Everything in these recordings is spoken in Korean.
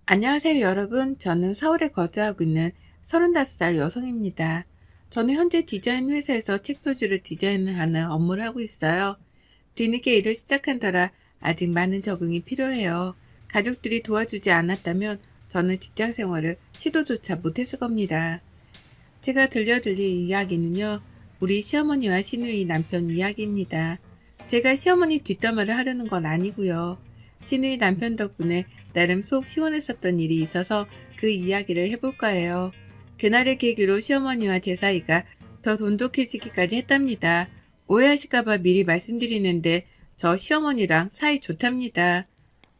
안녕하세요 여러분. 저는 서울에 거주하고 있는 35살 여성입니다. 저는 현재 디자인 회사에서 책 표지를 디자인하는 업무를 하고 있어요. 뒤늦게 일을 시작한 터라 아직 많은 적응이 필요해요. 가족들이 도와주지 않았다면 저는 직장 생활을 시도조차 못했을 겁니다. 제가 들려드릴 이야기는요, 우리 시어머니와 시누이 남편 이야기입니다. 제가 시어머니 뒷담화를 하려는 건 아니고요. 시누이 남편 덕분에 나름 속 시원했었던 일이 있어서 그 이야기를 해볼까 해요. 그날의 계기로 시어머니와 제 사이가 더 돈독해지기까지 했답니다. 오해하실까봐 미리 말씀드리는데 저 시어머니랑 사이 좋답니다.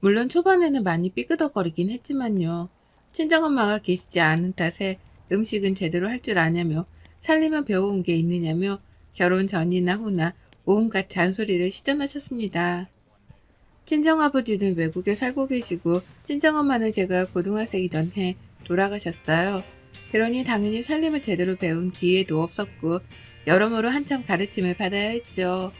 물론 초반에는 많이 삐끄덕거리긴 했지만요. 친정엄마가 계시지 않은 탓에 음식은 제대로 할 줄 아냐며 살림을 배워온 게 있느냐며 결혼 전이나 후나 온갖 잔소리를 시전하셨습니다. 친정아버지는 외국에 살고 계시고 친정엄마는 제가 고등학생이던 해 돌아가셨어요. 그러니 당연히 살림을 제대로 배운 기회도 없었고 여러모로 한참 가르침을 받아야 했죠.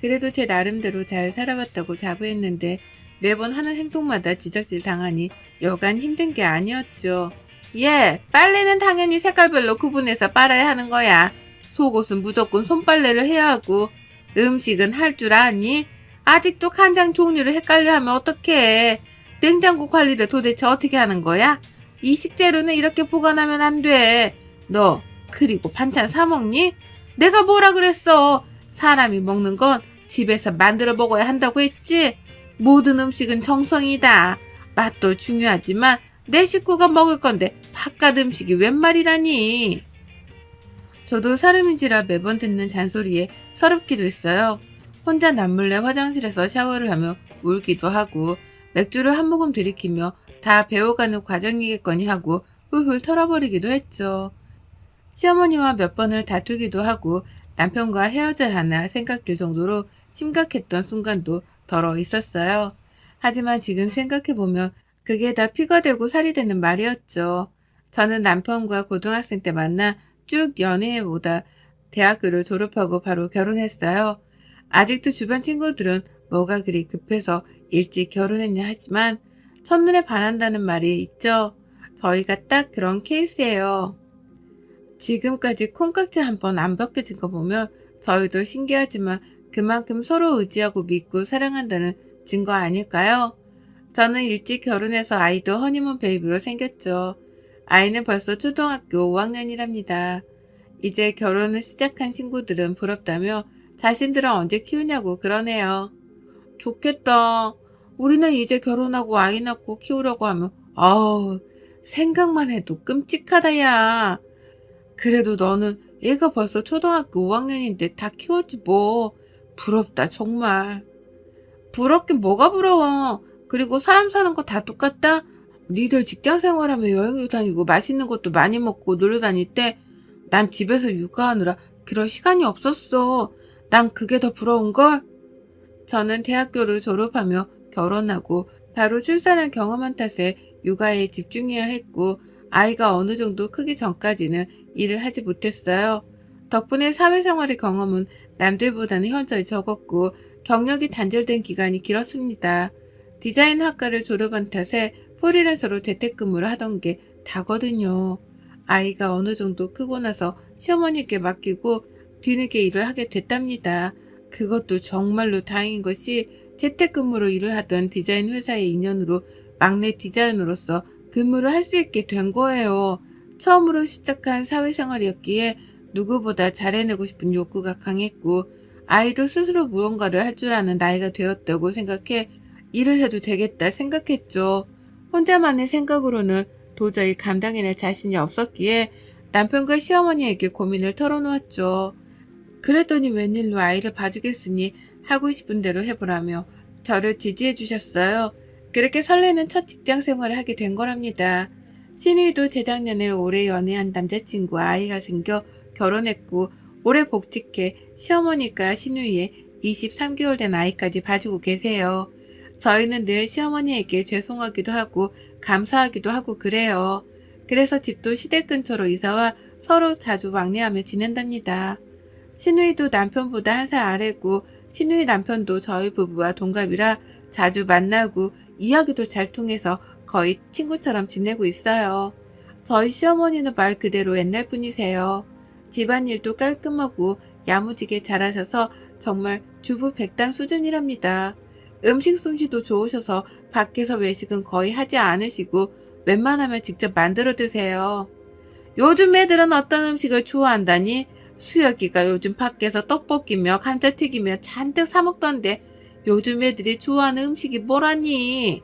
그래도 제 나름대로 잘 살아왔다고 자부했는데 매번 하는 행동마다 지적질 당하니 여간 힘든 게 아니었죠. 예, 빨래는 당연히 색깔별로 구분해서 빨아야 하는 거야. 속옷은 무조건 손빨래를 해야 하고 음식은 할 줄 아니? 아직도 간장 종류를 헷갈려 하면 어떡해. 냉장고 관리를 도대체 어떻게 하는 거야? 이 식재료는 이렇게 보관하면 안 돼. 너 그리고 반찬 사 먹니? 내가 뭐라 그랬어. 사람이 먹는 건 집에서 만들어 먹어야 한다고 했지. 모든 음식은 정성이다. 맛도 중요하지만 내 식구가 먹을 건데 바깥 음식이 웬 말이라니. 저도 사람인지라 매번 듣는 잔소리에 서럽기도 했어요. 혼자 남몰래 화장실에서 샤워를 하며 울기도 하고 맥주를 한 모금 들이키며 다 배워가는 과정이겠거니 하고 훌훌 털어버리기도 했죠. 시어머니와 몇 번을 다투기도 하고 남편과 헤어져야 하나 생각될 정도로 심각했던 순간도 덜어 있었어요. 하지만 지금 생각해보면 그게 다 피가 되고 살이 되는 말이었죠. 저는 남편과 고등학생 때 만나 쭉 연애해보다 대학교를 졸업하고 바로 결혼했어요. 아직도 주변 친구들은 뭐가 그리 급해서 일찍 결혼했냐 하지만 첫눈에 반한다는 말이 있죠. 저희가 딱 그런 케이스예요. 지금까지 콩깍지 한 번 안 벗겨진 거 보면 저희도 신기하지만 그만큼 서로 의지하고 믿고 사랑한다는 증거 아닐까요? 저는 일찍 결혼해서 아이도 허니문 베이비로 생겼죠. 아이는 벌써 초등학교 5학년이랍니다. 이제 결혼을 시작한 친구들은 부럽다며 자신들은 언제 키우냐고 그러네요. 좋겠다. 우리는 이제 결혼하고 아이 낳고 키우려고 하면 아우 생각만 해도 끔찍하다 야. 그래도 너는 얘가 벌써 초등학교 5학년인데 다 키웠지 뭐. 부럽다 정말. 부럽긴 뭐가 부러워. 그리고 사람 사는 거 다 똑같다? 니들 직장 생활하며 여행도 다니고 맛있는 것도 많이 먹고 놀러 다닐 때 난 집에서 육아하느라 그럴 시간이 없었어. 난 그게 더 부러운걸? 저는 대학교를 졸업하며 결혼하고 바로 출산을 경험한 탓에 육아에 집중해야 했고 아이가 어느 정도 크기 전까지는 일을 하지 못했어요. 덕분에 사회생활의 경험은 남들보다는 현저히 적었고 경력이 단절된 기간이 길었습니다. 디자인 학과를 졸업한 탓에 프리랜서로 재택근무를 하던 게 다거든요. 아이가 어느 정도 크고 나서 시어머니께 맡기고 뒤늦게 일을 하게 됐답니다. 그것도 정말로 다행인 것이 재택근무로 일을 하던 디자인 회사의 인연으로 막내 디자이너로서 근무를 할 수 있게 된 거예요. 처음으로 시작한 사회생활이었기에 누구보다 잘해내고 싶은 욕구가 강했고 아이도 스스로 무언가를 할 줄 아는 나이가 되었다고 생각해 일을 해도 되겠다 생각했죠. 혼자만의 생각으로는 도저히 감당해낼 자신이 없었기에 남편과 시어머니에게 고민을 털어놓았죠. 그랬더니 웬일로 아이를 봐주겠으니 하고 싶은 대로 해보라며 저를 지지해 주셨어요. 그렇게 설레는 첫 직장 생활을 하게 된 거랍니다. 신우이도 재작년에 오래 연애한 남자친구와 아이가 생겨 결혼했고 올해 복직해 시어머니가 신우이의 23개월 된 아이까지 봐주고 계세요. 저희는 늘 시어머니에게 죄송하기도 하고 감사하기도 하고 그래요. 그래서 집도 시댁 근처로 이사와 서로 자주 왕래하며 지낸답니다. 신우이도 남편보다 한 살 아래고 신우이 남편도 저희 부부와 동갑이라 자주 만나고 이야기도 잘 통해서 거의 친구처럼 지내고 있어요. 저희 시어머니는 말 그대로 옛날 분이세요. 집안일도 깔끔하고 야무지게 잘하셔서 정말 주부 백단 수준이랍니다. 음식 솜씨도 좋으셔서 밖에서 외식은 거의 하지 않으시고 웬만하면 직접 만들어 드세요. 요즘 애들은 어떤 음식을 좋아한다니? 수혁이가 요즘 밖에서 떡볶이며 감자튀기며 잔뜩 사 먹던데 요즘 애들이 좋아하는 음식이 뭐라니?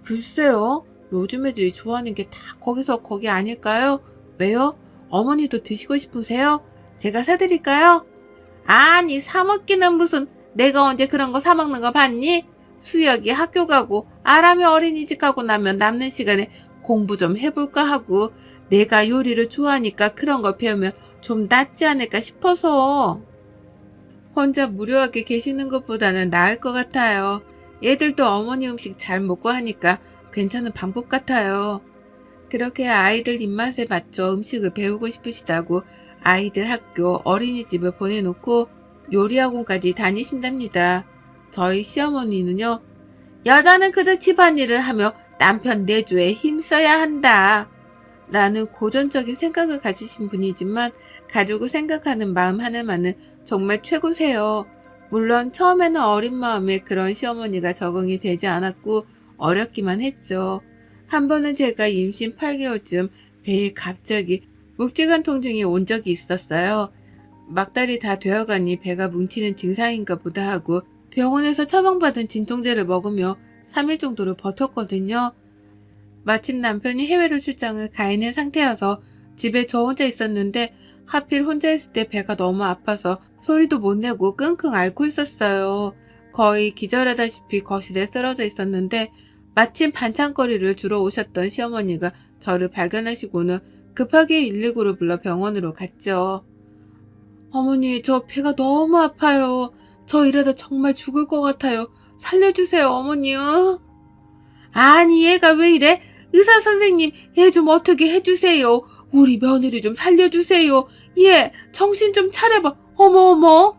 글쎄요. 요즘 애들이 좋아하는 게 다 거기서 거기 아닐까요? 왜요? 어머니도 드시고 싶으세요? 제가 사드릴까요? 아니, 사 먹기는 무슨, 내가 언제 그런 거 사 먹는 거 봤니? 수혁이 학교 가고 아람이 어린이집 가고 나면 남는 시간에 공부 좀 해볼까 하고 내가 요리를 좋아하니까 그런 거 배우면 좀 낫지 않을까 싶어서. 혼자 무료하게 계시는 것보다는 나을 것 같아요. 얘들도 어머니 음식 잘 먹고 하니까 괜찮은 방법 같아요. 그렇게 아이들 입맛에 맞춰 음식을 배우고 싶으시다고 아이들 학교 어린이집을 보내놓고 요리학원까지 다니신답니다. 저희 시어머니는요. 여자는 그저 집안일을 하며 남편 내조에 힘써야 한다. 라는 고전적인 생각을 가지신 분이지만 가족을 생각하는 마음 하나만은 정말 최고세요. 물론 처음에는 어린 마음에 그런 시어머니가 적응이 되지 않았고 어렵기만 했죠. 한 번은 제가 임신 8개월쯤 배에 갑자기 묵직한 통증이 온 적이 있었어요. 막달이 다 되어가니 배가 뭉치는 증상인가 보다 하고 병원에서 처방받은 진통제를 먹으며 3일 정도를 버텼거든요. 마침 남편이 해외로 출장을 가 있는 상태여서 집에 저 혼자 있었는데 하필 혼자 있을 때 배가 너무 아파서 소리도 못 내고 끙끙 앓고 있었어요. 거의 기절하다시피 거실에 쓰러져 있었는데 마침 반찬거리를 주러 오셨던 시어머니가 저를 발견하시고는 급하게 119를 불러 병원으로 갔죠. 어머니, 저 배가 너무 아파요. 저 이러다 정말 죽을 것 같아요. 살려주세요, 어머니요. 아니, 얘가 왜 이래? 의사 선생님, 얘 좀 어떻게 해주세요. 우리 며느리 좀 살려주세요. 얘, 정신 좀 차려봐. 어머.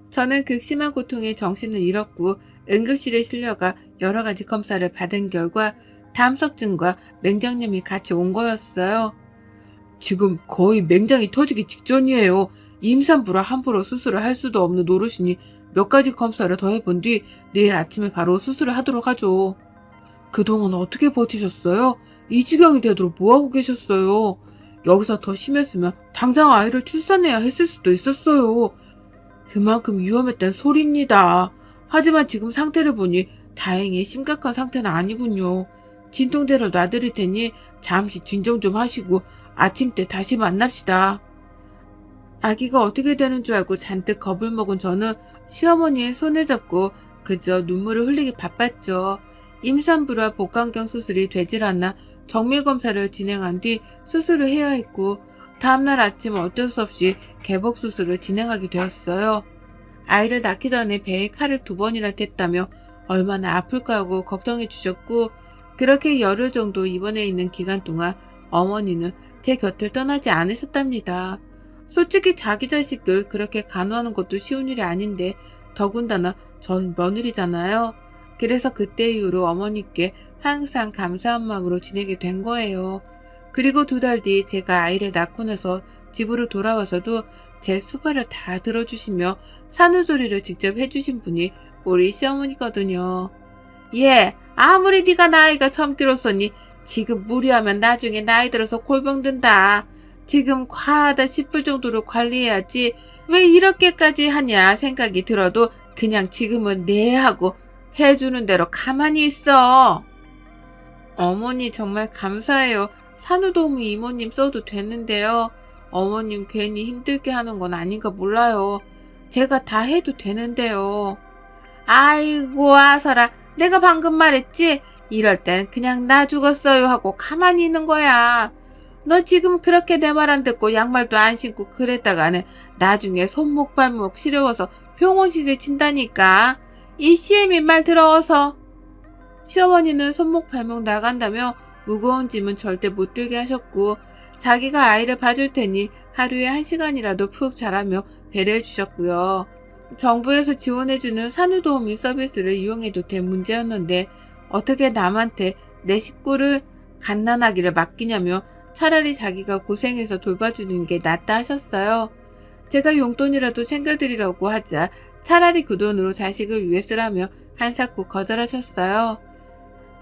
저는 극심한 고통에 정신을 잃었고 응급실에 실려가 여러 가지 검사를 받은 결과 담석증과 맹장염이 같이 온 거였어요. 지금 거의 맹장이 터지기 직전이에요. 임산부라 함부로 수술을 할 수도 없는 노릇이니 몇 가지 검사를 더 해본 뒤 내일 아침에 바로 수술을 하도록 하죠. 그동안 어떻게 버티셨어요? 이 지경이 되도록 뭐하고 계셨어요? 여기서 더 심했으면 당장 아이를 출산해야 했을 수도 있었어요. 그만큼 위험했단 소리입니다. 하지만 지금 상태를 보니 다행히 심각한 상태는 아니군요. 진통제를 놔드릴 테니 잠시 진정 좀 하시고 아침 때 다시 만납시다. 아기가 어떻게 되는 줄 알고 잔뜩 겁을 먹은 저는 시어머니의 손을 잡고 그저 눈물을 흘리기 바빴죠. 임산부라 복강경 수술이 되질 않아 정밀검사를 진행한 뒤 수술을 해야 했고 다음날 아침 어쩔 수 없이 개복 수술을 진행하게 되었어요. 아이를 낳기 전에 배에 칼을 2번이나 댔다며 얼마나 아플까 하고 걱정해 주셨고 그렇게 열흘 정도 입원해 있는 기간 동안 어머니는 제 곁을 떠나지 않으셨답니다. 솔직히 자기 자식을 그렇게 간호하는 것도 쉬운 일이 아닌데 더군다나 전 며느리잖아요. 그래서 그때 이후로 어머니께 항상 감사한 마음으로 지내게 된 거예요. 그리고 2달 뒤 제가 아이를 낳고 나서 집으로 돌아와서도 제 수발을 다 들어주시며 산후조리를 직접 해주신 분이 우리 시어머니거든요. 예, 아무리 네가 나이가 젊기로서니 지금 무리하면 나중에 나이 들어서 골병 든다. 지금 과하다 싶을 정도로 관리해야지 왜 이렇게까지 하냐 생각이 들어도 그냥 지금은 네 하고 해주는 대로 가만히 있어. 어머니 정말 감사해요. 산후도우미 이모님 써도 되는데요. 어머님 괜히 힘들게 하는 건 아닌가 몰라요. 제가 다 해도 되는데요. 아이고 아서라, 내가 방금 말했지? 이럴 땐 그냥 나 죽었어요 하고 가만히 있는 거야. 너 지금 그렇게 내 말 안 듣고 양말도 안 신고 그랬다가는 나중에 손목 발목 시려워서 병원 시세 친다니까. 이 CM이 말 들어서. 시어머니는 손목 발목 나간다며 무거운 짐은 절대 못 들게 하셨고 자기가 아이를 봐줄 테니 하루에 1시간이라도 푹 자라며 배려해 주셨고요. 정부에서 지원해주는 산후도우미 서비스를 이용해도 된 문제였는데 어떻게 남한테 내 식구를 갓난아기를 맡기냐며 차라리 자기가 고생해서 돌봐주는 게 낫다 하셨어요. 제가 용돈이라도 챙겨드리려고 하자 차라리 그 돈으로 자식을 위해 쓰라며 한사코 거절하셨어요.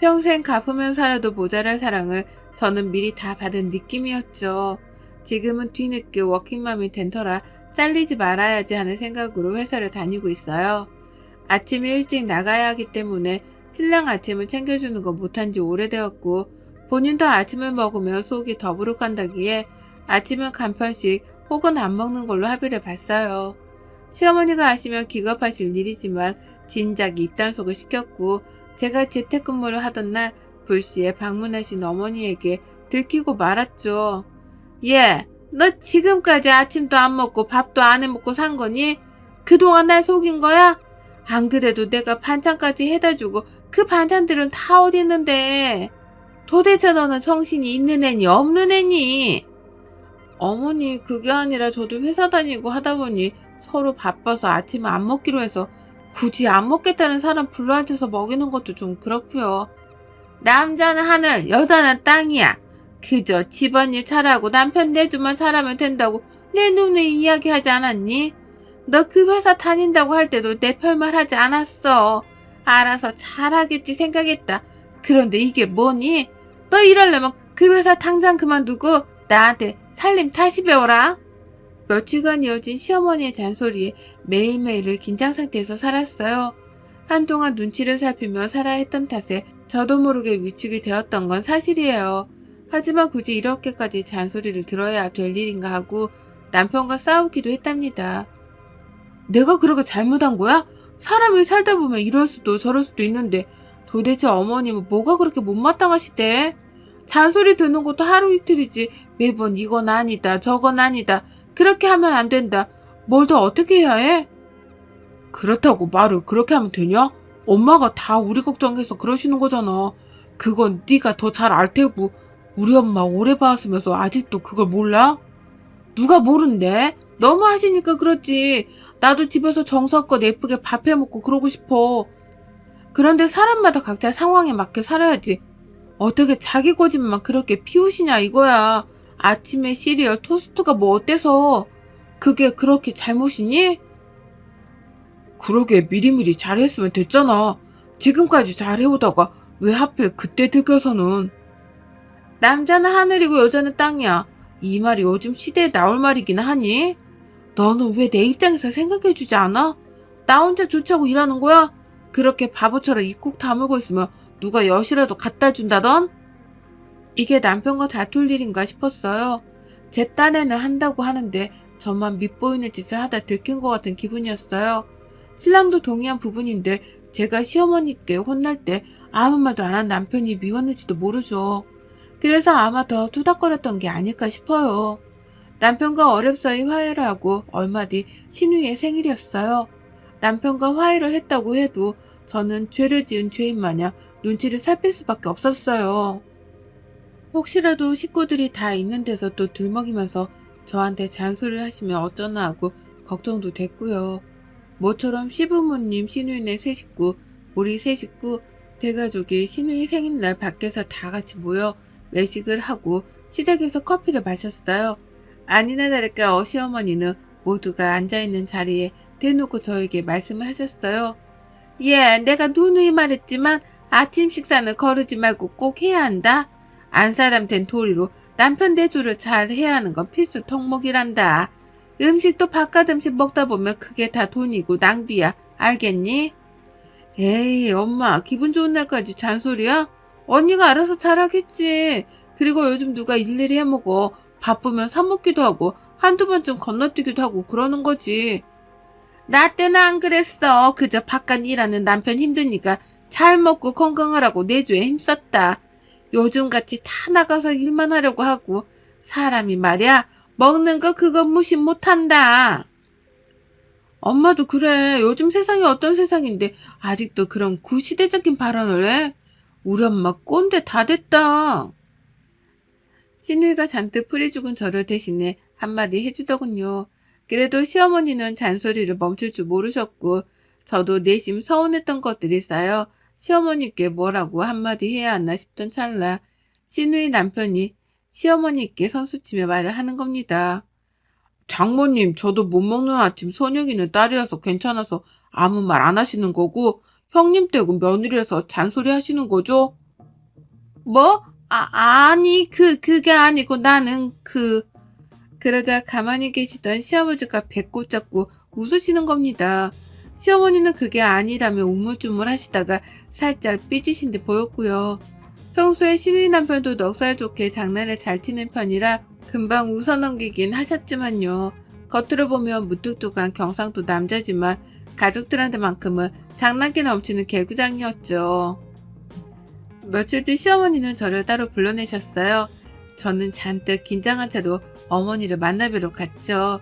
평생 갚으면 살아도 모자랄 사랑을 저는 미리 다 받은 느낌이었죠. 지금은 뒤늦게 워킹맘이 된 터라 잘리지 말아야지 하는 생각으로 회사를 다니고 있어요. 아침에 일찍 나가야 하기 때문에 신랑 아침을 챙겨주는 거 못한 지 오래되었고 본인도 아침을 먹으며 속이 더부룩한다기에 아침은 간편식 혹은 안 먹는 걸로 합의를 봤어요. 시어머니가 아시면 기겁하실 일이지만 진작 입단속을 시켰고 제가 재택근무를 하던 날 불시에 방문하신 어머니에게 들키고 말았죠. 얘, 너 지금까지 아침도 안 먹고 밥도 안 해먹고 산 거니? 그동안 날 속인 거야? 안 그래도 내가 반찬까지 해다 주고 그 반찬들은 다 어디 있는데? 도대체 너는 정신이 있는 애니 없는 애니? 어머니, 그게 아니라 저도 회사 다니고 하다 보니 서로 바빠서 아침을 안 먹기로 해서 굳이 안 먹겠다는 사람 불러앉혀서 먹이는 것도 좀 그렇고요. 남자는 하늘, 여자는 땅이야. 그저 집안일 잘하고 남편 내주만 잘하면 된다고 내 눈에 이야기하지 않았니? 너 그 회사 다닌다고 할 때도 내 별말 하지 않았어. 알아서 잘하겠지 생각했다. 그런데 이게 뭐니? 너 이러려면 그 회사 당장 그만두고 나한테 살림 다시 배워라. 며칠간 이어진 시어머니의 잔소리에 매일매일을 긴장 상태에서 살았어요. 한동안 눈치를 살피며 살아야 했던 탓에 저도 모르게 위축이 되었던 건 사실이에요. 하지만 굳이 이렇게까지 잔소리를 들어야 될 일인가 하고 남편과 싸우기도 했답니다. 내가 그렇게 잘못한 거야? 사람이 살다 보면 이럴 수도 저럴 수도 있는데 도대체 어머님은 뭐가 그렇게 못마땅하시대? 잔소리 듣는 것도 하루 이틀이지 매번 이건 아니다 저건 아니다 그렇게 하면 안 된다. 뭘 더 어떻게 해야 해? 그렇다고 말을 그렇게 하면 되냐? 엄마가 다 우리 걱정해서 그러시는 거잖아. 그건 네가 더 잘 알 테고 우리 엄마 오래 봐왔으면서 아직도 그걸 몰라? 누가 모른대? 너무 하시니까 그렇지. 나도 집에서 정성껏 예쁘게 밥 해먹고 그러고 싶어. 그런데 사람마다 각자 상황에 맞게 살아야지. 어떻게 자기 고집만 그렇게 피우시냐 이거야. 아침에 시리얼 토스트가 뭐 어때서? 그게 그렇게 잘못이니? 그러게 미리미리 잘했으면 됐잖아. 지금까지 잘해오다가 왜 하필 그때 들켜서는. 남자는 하늘이고 여자는 땅이야. 이 말이 요즘 시대에 나올 말이긴 하니? 너는 왜 내 입장에서 생각해주지 않아? 나 혼자 좋자고 일하는 거야? 그렇게 바보처럼 입 꾹 다물고 있으면 누가 엿이라도 갖다 준다던? 이게 남편과 다툴 일인가 싶었어요. 제 딴에는 한다고 하는데 저만 밉보이는 짓을 하다 들킨 것 같은 기분이었어요. 신랑도 동의한 부분인데 제가 시어머니께 혼날 때 아무 말도 안 한 남편이 미웠는지도 모르죠. 그래서 아마 더 투닥거렸던 게 아닐까 싶어요. 남편과 어렵사이 화해를 하고 얼마 뒤 신우이의 생일이었어요. 남편과 화해를 했다고 해도 저는 죄를 지은 죄인 마냥 눈치를 살필 수밖에 없었어요. 혹시라도 식구들이 다 있는 데서 또 들먹이면서 저한테 잔소리를 하시면 어쩌나 하고 걱정도 됐고요. 모처럼 시부모님, 시누이네 세 식구, 우리 세 식구, 대가족이 시누이 생일날 밖에서 다 같이 모여 외식을 하고 시댁에서 커피를 마셨어요. 아니나 다를까 어시어머니는 모두가 앉아있는 자리에 대놓고 저에게 말씀을 하셨어요. 예, 내가 누누이 말했지만 아침 식사는 거르지 말고 꼭 해야 한다. 안 사람 된 도리로 남편 대조를 잘 해야 하는 건 필수 덕목이란다. 음식도 바깥 음식 먹다 보면 그게 다 돈이고 낭비야. 알겠니? 에이, 엄마 기분 좋은 날까지 잔소리야? 언니가 알아서 잘하겠지. 그리고 요즘 누가 일일이 해먹어. 바쁘면 사먹기도 하고 한두 번쯤 건너뛰기도 하고 그러는 거지. 나 때는 안 그랬어. 그저 바깥 일하는 남편 힘드니까 잘 먹고 건강하라고 내조에 힘썼다. 요즘같이 다 나가서 일만 하려고 하고 사람이 말이야 먹는 거 그거 무시 못한다. 엄마도 그래. 요즘 세상이 어떤 세상인데 아직도 그런 구시대적인 발언을 해? 우리 엄마 꼰대 다 됐다. 시누이가 잔뜩 풀이 죽은 저를 대신해 한마디 해주더군요. 그래도 시어머니는 잔소리를 멈출 줄 모르셨고 저도 내심 서운했던 것들이 쌓여 시어머니께 뭐라고 한마디 해야 하나 싶던 찰나 시누이 남편이 시어머니께 선수치며 말을 하는 겁니다. 장모님, 저도 못 먹는 아침 소녀기는 딸이라서 괜찮아서 아무 말 안 하시는 거고 형님 댁은 며느리라서 잔소리 하시는 거죠? 뭐? 아니, 그게 아니고 나는 그러자 가만히 계시던 시아버지가 배꼽 잡고 웃으시는 겁니다. 시어머니는 그게 아니라며 우물쭈물 하시다가 살짝 삐지신 듯 보였고요. 평소에 시누이 남편도 넉살 좋게 장난을 잘 치는 편이라 금방 웃어넘기긴 하셨지만요. 겉으로 보면 무뚝뚝한 경상도 남자지만 가족들한테만큼은 장난기 넘치는 개구장이었죠. 며칠 뒤 시어머니는 저를 따로 불러내셨어요. 저는 잔뜩 긴장한 채로 어머니를 만나뵈러 갔죠.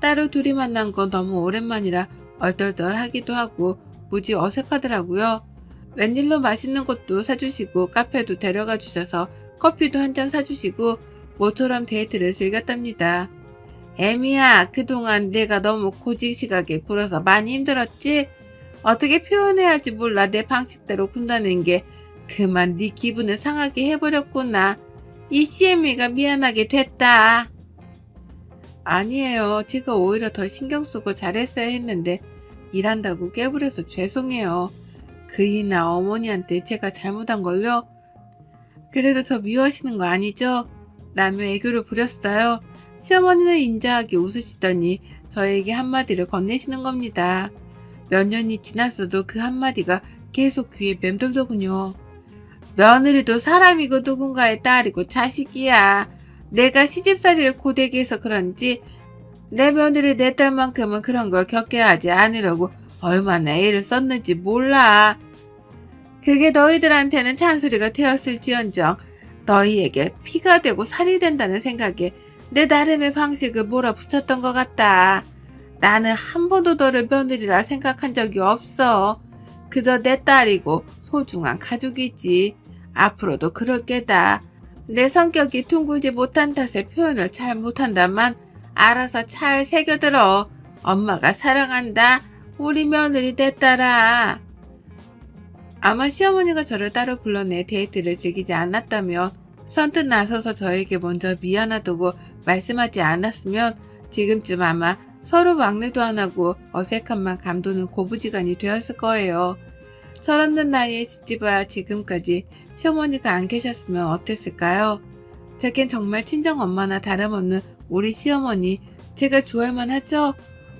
따로 둘이 만난 건 너무 오랜만이라 얼떨떨하기도 하고 무지 어색하더라고요. 웬일로 맛있는 것도 사주시고 카페도 데려가 주셔서 커피도 한 잔 사주시고 모처럼 데이트를 즐겼답니다. 애미야, 그동안 내가 너무 고지식하게 굴어서 많이 힘들었지? 어떻게 표현해야 할지 몰라 내 방식대로 군다는 게 그만 네 기분을 상하게 해버렸구나. 이 CM이가 미안하게 됐다. 아니에요. 제가 오히려 더 신경 쓰고 잘했어야 했는데 일한다고 깨부려서 죄송해요. 그이나 어머니한테 제가 잘못한 걸요? 그래도 저 미워하시는 거 아니죠? 라며 애교를 부렸어요. 시어머니는 인자하게 웃으시더니 저에게 한마디를 건네시는 겁니다. 몇 년이 지났어도 그 한마디가 계속 귀에 맴돌더군요. 며느리도 사람이고 누군가의 딸이고 자식이야. 내가 시집살이를 고되게 해서 그런지 내 며느리 내 딸만큼은 그런 걸 겪게 하지 않으려고 얼마나 애를 썼는지 몰라. 그게 너희들한테는 잔소리가 되었을지언정 너희에게 피가 되고 살이 된다는 생각에 내 나름의 방식을 몰아붙였던 것 같다. 나는 한 번도 너를 며느리라 생각한 적이 없어. 그저 내 딸이고 소중한 가족이지. 앞으로도 그럴 게다. 내 성격이 둥글지 못한 탓에 표현을 잘 못한다만 알아서 잘 새겨들어. 엄마가 사랑한다. 우리 며느리 내 딸아. 아마 시어머니가 저를 따로 불러내 데이트를 즐기지 않았다면 선뜻 나서서 저에게 먼저 미안하다고 말씀하지 않았으면 지금쯤 아마 서로 막내도 안 하고 어색함만 감도는 고부지간이 되었을 거예요. 철없는 나이에 지지봐야 지금까지 시어머니가 안 계셨으면 어땠을까요? 제겐 정말 친정엄마나 다름없는 우리 시어머니 제가 좋아할만 하죠?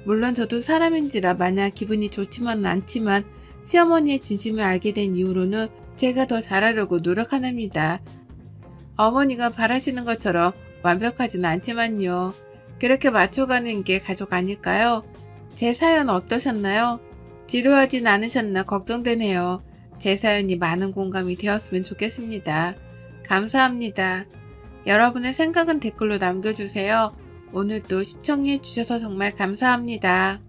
물론 저도 사람인지라 마냥 기분이 좋지만은 않지만 시어머니의 진심을 알게 된 이후로는 제가 더 잘하려고 노력하답니다. 어머니가 바라시는 것처럼 완벽하진 않지만요. 그렇게 맞춰가는 게 가족 아닐까요? 제 사연 어떠셨나요? 지루하진 않으셨나 걱정되네요. 제 사연이 많은 공감이 되었으면 좋겠습니다. 감사합니다. 여러분의 생각은 댓글로 남겨주세요. 오늘도 시청해주셔서 정말 감사합니다.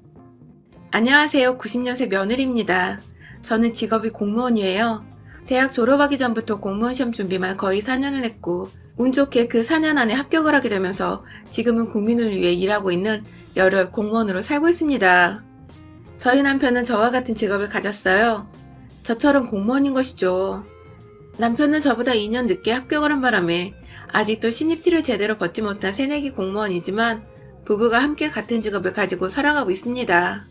안녕하세요. 90년생 며느리입니다. 저는 직업이 공무원이에요. 대학 졸업하기 전부터 공무원 시험 준비만 거의 4년을 했고 운 좋게 그 4년 안에 합격을 하게 되면서 지금은 국민을 위해 일하고 있는 열혈 공무원으로 살고 있습니다. 저희 남편은 저와 같은 직업을 가졌어요. 저처럼 공무원인 것이죠. 남편은 저보다 2년 늦게 합격을 한 바람에 아직도 신입티를 제대로 벗지 못한 새내기 공무원이지만 부부가 함께 같은 직업을 가지고 살아가고 있습니다.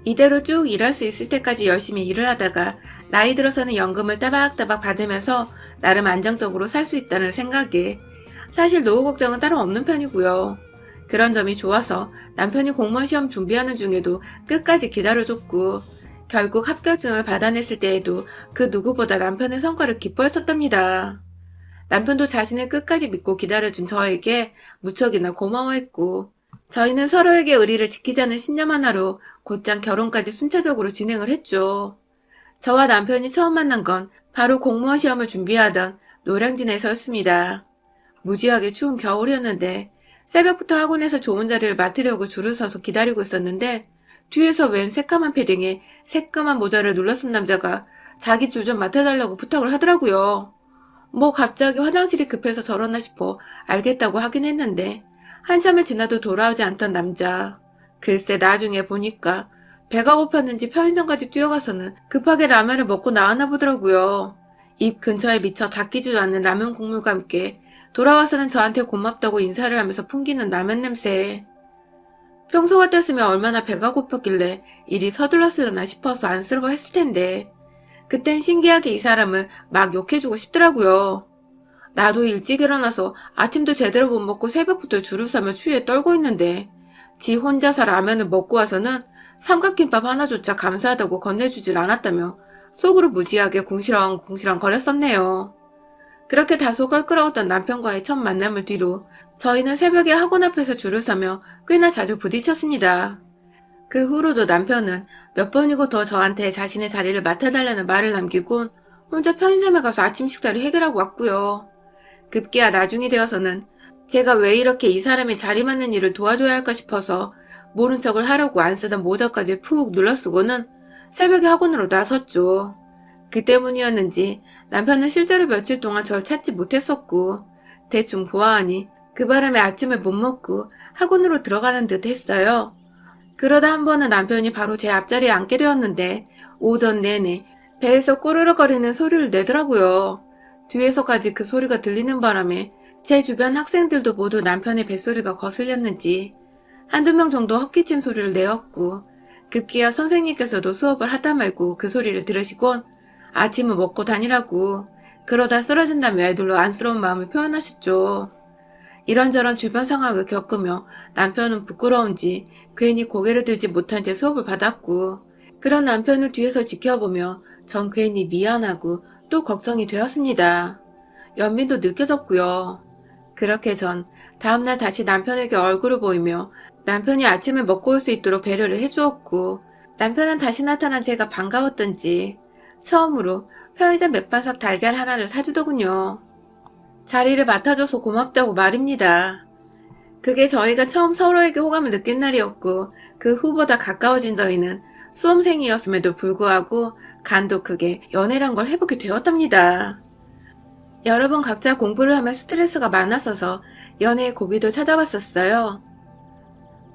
이대로 쭉 일할 수 있을 때까지 열심히 일을 하다가 나이 들어서는 연금을 따박따박 받으면서 나름 안정적으로 살 수 있다는 생각에 사실 노후 걱정은 따로 없는 편이고요. 그런 점이 좋아서 남편이 공무원 시험 준비하는 중에도 끝까지 기다려줬고 결국 합격증을 받아냈을 때에도 그 누구보다 남편의 성과를 기뻐했었답니다. 남편도 자신을 끝까지 믿고 기다려준 저에게 무척이나 고마워했고 저희는 서로에게 의리를 지키자는 신념 하나로 곧장 결혼까지 순차적으로 진행을 했죠. 저와 남편이 처음 만난 건 바로 공무원 시험을 준비하던 노량진에서였습니다. 무지하게 추운 겨울이었는데 새벽부터 학원에서 좋은 자리를 맡으려고 줄을 서서 기다리고 있었는데 뒤에서 웬 새까만 패딩에 새까만 모자를 눌러쓴 남자가 자기 줄 좀 맡아달라고 부탁을 하더라고요. 뭐 갑자기 화장실이 급해서 저러나 싶어 알겠다고 하긴 했는데 한참을 지나도 돌아오지 않던 남자. 글쎄 나중에 보니까 배가 고팠는지 편의점까지 뛰어가서는 급하게 라면을 먹고 나왔나 보더라고요. 입 근처에 미쳐 닿기지도 않는 라면 국물과 함께 돌아와서는 저한테 고맙다고 인사를 하면서 풍기는 라면 냄새. 평소 같았으면 얼마나 배가 고팠길래 일이 서둘렀으려나 싶어서 안쓰러워했을 텐데 그땐 신기하게 이 사람을 막 욕해주고 싶더라고요. 나도 일찍 일어나서 아침도 제대로 못 먹고 새벽부터 줄을 서며 추위에 떨고 있는데 지 혼자서 라면을 먹고 와서는 삼각김밥 하나조차 감사하다고 건네주질 않았다며 속으로 무지하게 궁시렁궁시렁 거렸었네요. 그렇게 다소 껄끄러웠던 남편과의 첫 만남을 뒤로 저희는 새벽에 학원 앞에서 줄을 서며 꽤나 자주 부딪혔습니다. 그 후로도 남편은 몇 번이고 더 저한테 자신의 자리를 맡아달라는 말을 남기곤 혼자 편의점에 가서 아침 식사를 해결하고 왔고요. 급기야 나중이 되어서는 제가 왜 이렇게 이 사람의 자리 맡는 일을 도와줘야 할까 싶어서 모른 척을 하려고 안 쓰던 모자까지 푹 눌러쓰고는 새벽에 학원으로 나섰죠. 그 때문이었는지 남편은 실제로 며칠 동안 절 찾지 못했었고 대충 보아하니 그 바람에 아침을 못 먹고 학원으로 들어가는 듯 했어요. 그러다 한 번은 남편이 바로 제 앞자리에 앉게 되었는데 오전 내내 배에서 꼬르륵거리는 소리를 내더라고요. 뒤에서까지 그 소리가 들리는 바람에 제 주변 학생들도 모두 남편의 뱃소리가 거슬렸는지 한두 명 정도 헛기침 소리를 내었고 급기야 선생님께서도 수업을 하다 말고 그 소리를 들으시곤 아침을 먹고 다니라고 그러다 쓰러진다며 애들로 안쓰러운 마음을 표현하셨죠. 이런저런 주변 상황을 겪으며 남편은 부끄러운지 괜히 고개를 들지 못한 채 수업을 받았고 그런 남편을 뒤에서 지켜보며 전 괜히 미안하고 또 걱정이 되었습니다. 연민도 느껴졌고요. 그렇게 전 다음날 다시 남편에게 얼굴을 보이며 남편이 아침을 먹고 올 수 있도록 배려를 해주었고 남편은 다시 나타난 제가 반가웠던지 처음으로 편의점 맥반석 달걀 하나를 사주더군요. 자리를 맡아줘서 고맙다고 말입니다. 그게 저희가 처음 서로에게 호감을 느낀 날이었고 그 후보다 가까워진 저희는 수험생이었음에도 불구하고 간도 크게 연애란 걸 해보게 되었답니다. 여러 번 각자 공부를 하며 스트레스가 많았어서 연애의 고비도 찾아왔었어요.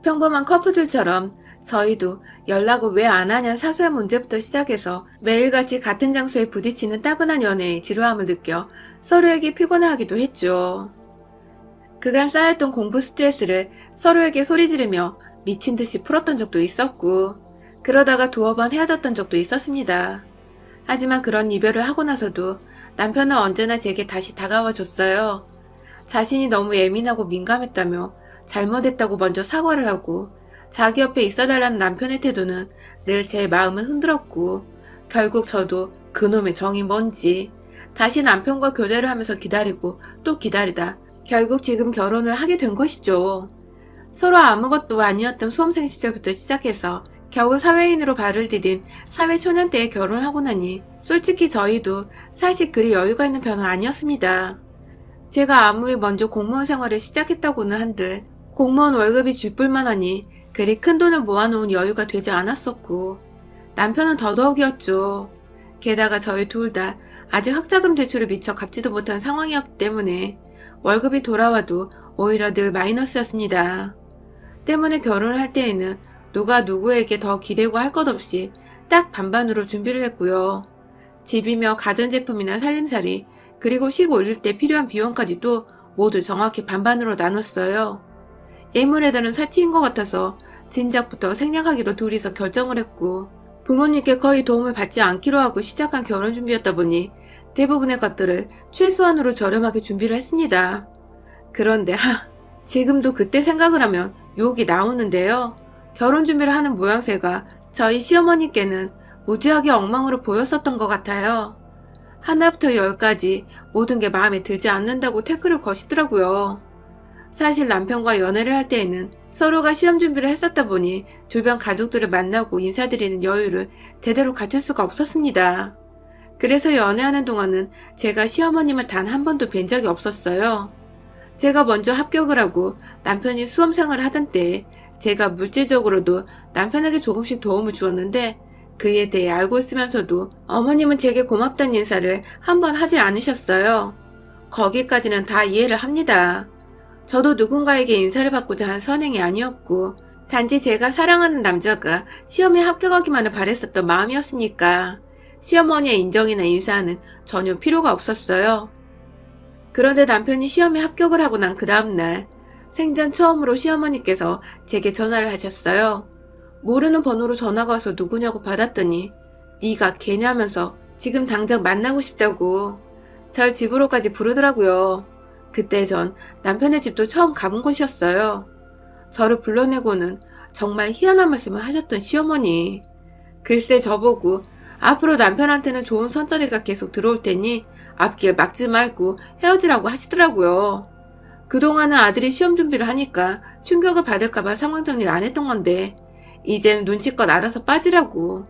평범한 커플들처럼 저희도 연락을 왜 안 하냐 사소한 문제부터 시작해서 매일같이 같은 장소에 부딪히는 따분한 연애에 지루함을 느껴 서로에게 피곤해하기도 했죠. 그간 쌓였던 공부 스트레스를 서로에게 소리 지르며 미친 듯이 풀었던 적도 있었고 그러다가 두어 번 헤어졌던 적도 있었습니다. 하지만 그런 이별을 하고 나서도 남편은 언제나 제게 다시 다가와 줬어요. 자신이 너무 예민하고 민감했다며 잘못했다고 먼저 사과를 하고 자기 옆에 있어달라는 남편의 태도는 늘 제 마음을 흔들었고 결국 저도 그놈의 정이 뭔지 다시 남편과 교제를 하면서 기다리고 또 기다리다 결국 지금 결혼을 하게 된 것이죠. 서로 아무것도 아니었던 수험생 시절부터 시작해서 겨우 사회인으로 발을 디딘 사회초년 때에 결혼을 하고 나니 솔직히 저희도 사실 그리 여유가 있는 편은 아니었습니다. 제가 아무리 먼저 공무원 생활을 시작했다고는 한들 공무원 월급이 쥐뿔만 하니 그리 큰 돈을 모아놓은 여유가 되지 않았었고 남편은 더더욱이었죠. 게다가 저희 둘 다 아직 학자금 대출을 미처 갚지도 못한 상황이었기 때문에 월급이 돌아와도 오히려 늘 마이너스였습니다. 때문에 결혼을 할 때에는 누가 누구에게 더 기대고 할 것 없이 딱 반반으로 준비를 했고요. 집이며 가전제품이나 살림살이 그리고 식 올릴 때 필요한 비용까지도 모두 정확히 반반으로 나눴어요. 예물에다는 사치인 것 같아서 진작부터 생략하기로 둘이서 결정을 했고 부모님께 거의 도움을 받지 않기로 하고 시작한 결혼 준비였다 보니 대부분의 것들을 최소한으로 저렴하게 준비를 했습니다. 그런데 지금도 그때 생각을 하면 욕이 나오는데요. 결혼 준비를 하는 모양새가 저희 시어머니께는 무지하게 엉망으로 보였었던 것 같아요. 하나부터 열까지 모든 게 마음에 들지 않는다고 태클을 거시더라고요. 사실 남편과 연애를 할 때에는 서로가 시험 준비를 했었다 보니 주변 가족들을 만나고 인사드리는 여유를 제대로 갖출 수가 없었습니다. 그래서 연애하는 동안은 제가 시어머님을 단 한 번도 뵌 적이 없었어요. 제가 먼저 합격을 하고 남편이 수험생활을 하던 때에 제가 물질적으로도 남편에게 조금씩 도움을 주었는데 그에 대해 알고 있으면서도 어머님은 제게 고맙다는 인사를 한 번 하질 않으셨어요. 거기까지는 다 이해를 합니다. 저도 누군가에게 인사를 받고자 한 선행이 아니었고 단지 제가 사랑하는 남자가 시험에 합격하기만을 바랬었던 마음이었으니까 시어머니의 인정이나 인사는 전혀 필요가 없었어요. 그런데 남편이 시험에 합격을 하고 난 그 다음날 생전 처음으로 시어머니께서 제게 전화를 하셨어요. 모르는 번호로 전화가 와서 누구냐고 받았더니 네가 걔냐면서 지금 당장 만나고 싶다고 절 집으로까지 부르더라고요. 그때 전 남편의 집도 처음 가본 곳이었어요. 저를 불러내고는 정말 희한한 말씀을 하셨던 시어머니. 글쎄 저보고 앞으로 남편한테는 좋은 선자리가 계속 들어올 테니 앞길 막지 말고 헤어지라고 하시더라고요. 그동안은 아들이 시험 준비를 하니까 충격을 받을까봐 상황 정리를 안 했던 건데 이젠 눈치껏 알아서 빠지라고.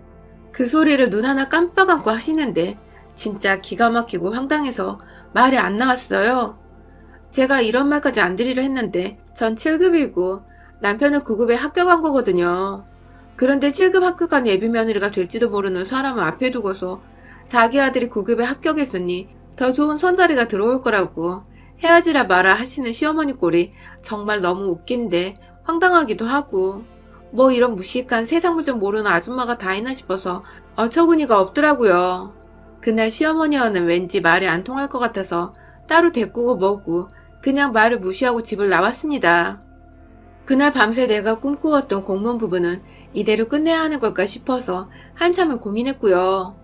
그 소리를 눈 하나 깜빡 안고 하시는데 진짜 기가 막히고 황당해서 말이 안 나왔어요. 제가 이런 말까지 안 드리려 했는데 전 7급이고 남편은 9급에 합격한 거거든요. 그런데 7급 합격한 예비 며느리가 될지도 모르는 사람을 앞에 두고서 자기 아들이 9급에 합격했으니 더 좋은 선자리가 들어올 거라고 헤어지라 마라 하시는 시어머니 꼴이 정말 너무 웃긴데 황당하기도 하고 뭐 이런 무식한 세상 물정 모르는 아줌마가 다 있나 싶어서 어처구니가 없더라고요. 그날 시어머니와는 왠지 말이 안 통할 것 같아서 따로 데리고 뭐고 그냥 말을 무시하고 집을 나왔습니다. 그날 밤새 내가 꿈꾸었던 공무원 부부는 이대로 끝내야 하는 걸까 싶어서 한참을 고민했고요.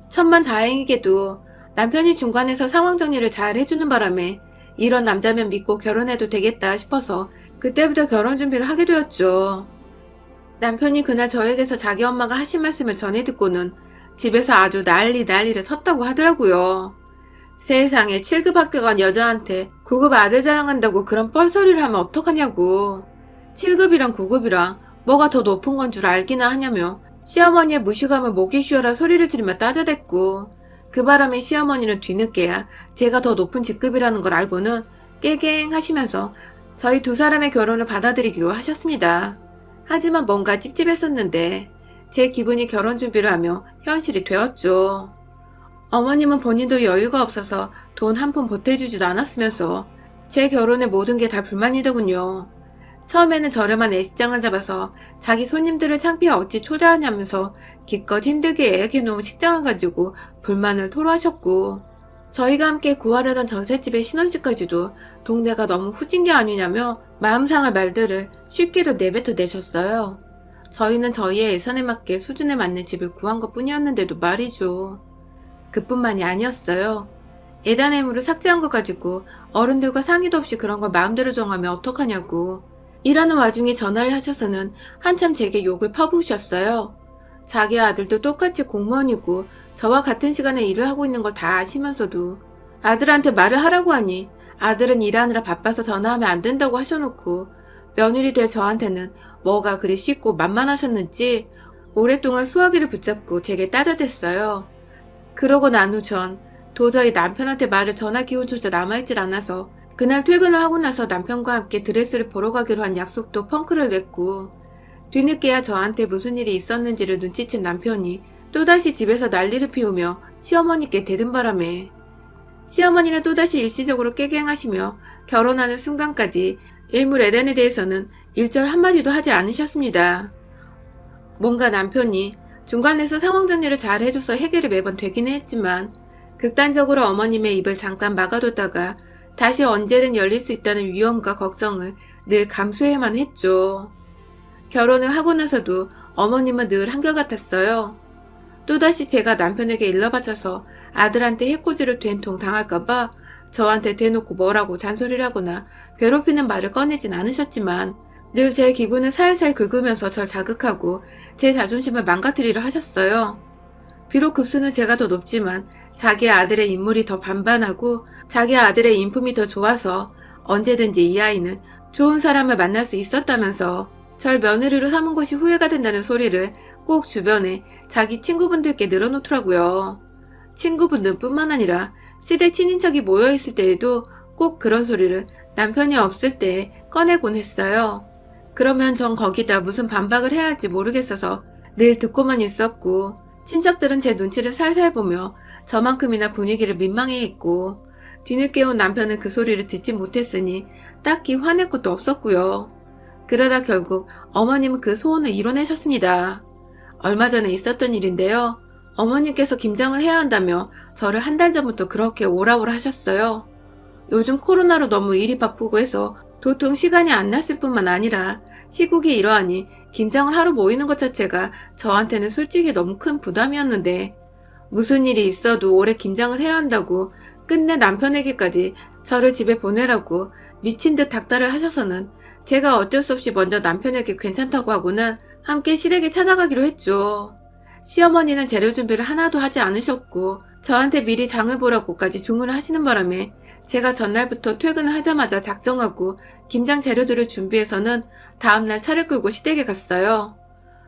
천만다행히게도 남편이 중간에서 상황 정리를 잘 해주는 바람에 이런 남자면 믿고 결혼해도 되겠다 싶어서 그때부터 결혼 준비를 하게 되었죠. 남편이 그날 저에게서 자기 엄마가 하신 말씀을 전해 듣고는 집에서 아주 난리를 쳤다고 하더라고요. 세상에 7급 합격한 여자한테 9급 아들 자랑한다고 그런 뻘소리를 하면 어떡하냐고. 7급이랑 9급이랑 뭐가 더 높은 건 줄 알기나 하냐며 시어머니의 무시감을 목이 쉬어라 소리를 지르며 따져댔고 그 바람에 시어머니는 뒤늦게야 제가 더 높은 직급이라는 걸 알고는 깨갱하시면서 저희 두 사람의 결혼을 받아들이기로 하셨습니다. 하지만 뭔가 찝찝했었는데 제 기분이 결혼 준비를 하며 현실이 되었죠. 어머님은 본인도 여유가 없어서 돈 한 푼 보태주지도 않았으면서 제 결혼에 모든 게 다 불만이더군요. 처음에는 저렴한 예식장을 잡아서 자기 손님들을 창피해 어찌 초대하냐면서 기껏 힘들게 예약해놓은 식장을 가지고 불만을 토로하셨고 저희가 함께 구하려던 전셋집의 신혼집까지도 동네가 너무 후진 게 아니냐며 마음 상할 말들을 쉽게도 내뱉어 내셨어요. 저희는 저희의 예산에 맞게 수준에 맞는 집을 구한 것 뿐이었는데도 말이죠. 그뿐만이 아니었어요. 예단해물을 삭제한 거 가지고 어른들과 상의도 없이 그런 걸 마음대로 정하면 어떡하냐고. 일하는 와중에 전화를 하셔서는 한참 제게 욕을 퍼부으셨어요. 자기 아들도 똑같이 공무원이고 저와 같은 시간에 일을 하고 있는 걸 다 아시면서도 아들한테 말을 하라고 하니 아들은 일하느라 바빠서 전화하면 안 된다고 하셔놓고 며느리 될 저한테는 뭐가 그리 쉽고 만만하셨는지 오랫동안 수화기를 붙잡고 제게 따져댔어요. 그러고 난 후 전 도저히 남편한테 말을 전할 기운조차 남아있질 않아서 그날 퇴근을 하고 나서 남편과 함께 드레스를 보러 가기로 한 약속도 펑크를 냈고 뒤늦게야 저한테 무슨 일이 있었는지를 눈치챈 남편이 또다시 집에서 난리를 피우며 시어머니께 대든 바람에 시어머니는 또다시 일시적으로 깨갱하시며 결혼하는 순간까지 일물 에덴에 대해서는 일절 한마디도 하지 않으셨습니다. 뭔가 남편이 중간에서 상황 정리를 잘 해줘서 해결이 매번 되기는 했지만 극단적으로 어머님의 입을 잠깐 막아뒀다가 다시 언제든 열릴 수 있다는 위험과 걱정을 늘 감수해야만 했죠. 결혼을 하고 나서도 어머님은 늘 한결같았어요. 또다시 제가 남편에게 일러바쳐서 아들한테 해코지를 된통 당할까봐 저한테 대놓고 뭐라고 잔소리를 하거나 괴롭히는 말을 꺼내진 않으셨지만 늘 제 기분을 살살 긁으면서 절 자극하고 제 자존심을 망가뜨리려 하셨어요. 비록 급수는 제가 더 높지만 자기 아들의 인물이 더 반반하고 자기 아들의 인품이 더 좋아서 언제든지 이 아이는 좋은 사람을 만날 수 있었다면서 절 며느리로 삼은 것이 후회가 된다는 소리를 꼭 주변에 자기 친구분들께 늘어놓더라고요. 친구분들 뿐만 아니라 시댁 친인척이 모여있을 때에도 꼭 그런 소리를 남편이 없을 때 꺼내곤 했어요. 그러면 전 거기다 무슨 반박을 해야 할지 모르겠어서 늘 듣고만 있었고 친척들은 제 눈치를 살살 보며 저만큼이나 분위기를 민망해했고 뒤늦게 온 남편은 그 소리를 듣지 못했으니 딱히 화낼 것도 없었고요. 그러다 결국 어머님은 그 소원을 이뤄내셨습니다. 얼마 전에 있었던 일인데요. 어머님께서 김장을 해야 한다며 저를 한 달 전부터 그렇게 오라오라 하셨어요. 요즘 코로나로 너무 일이 바쁘고 해서 도통 시간이 안 났을 뿐만 아니라 시국이 이러하니 김장을 하러 모이는 것 자체가 저한테는 솔직히 너무 큰 부담이었는데 무슨 일이 있어도 올해 김장을 해야 한다고 끝내 남편에게까지 저를 집에 보내라고 미친 듯 닥달을 하셔서는 제가 어쩔 수 없이 먼저 남편에게 괜찮다고 하고는 함께 시댁에 찾아가기로 했죠. 시어머니는 재료 준비를 하나도 하지 않으셨고 저한테 미리 장을 보라고까지 주문을 하시는 바람에 제가 전날부터 퇴근을 하자마자 작정하고 김장 재료들을 준비해서는 다음날 차를 끌고 시댁에 갔어요.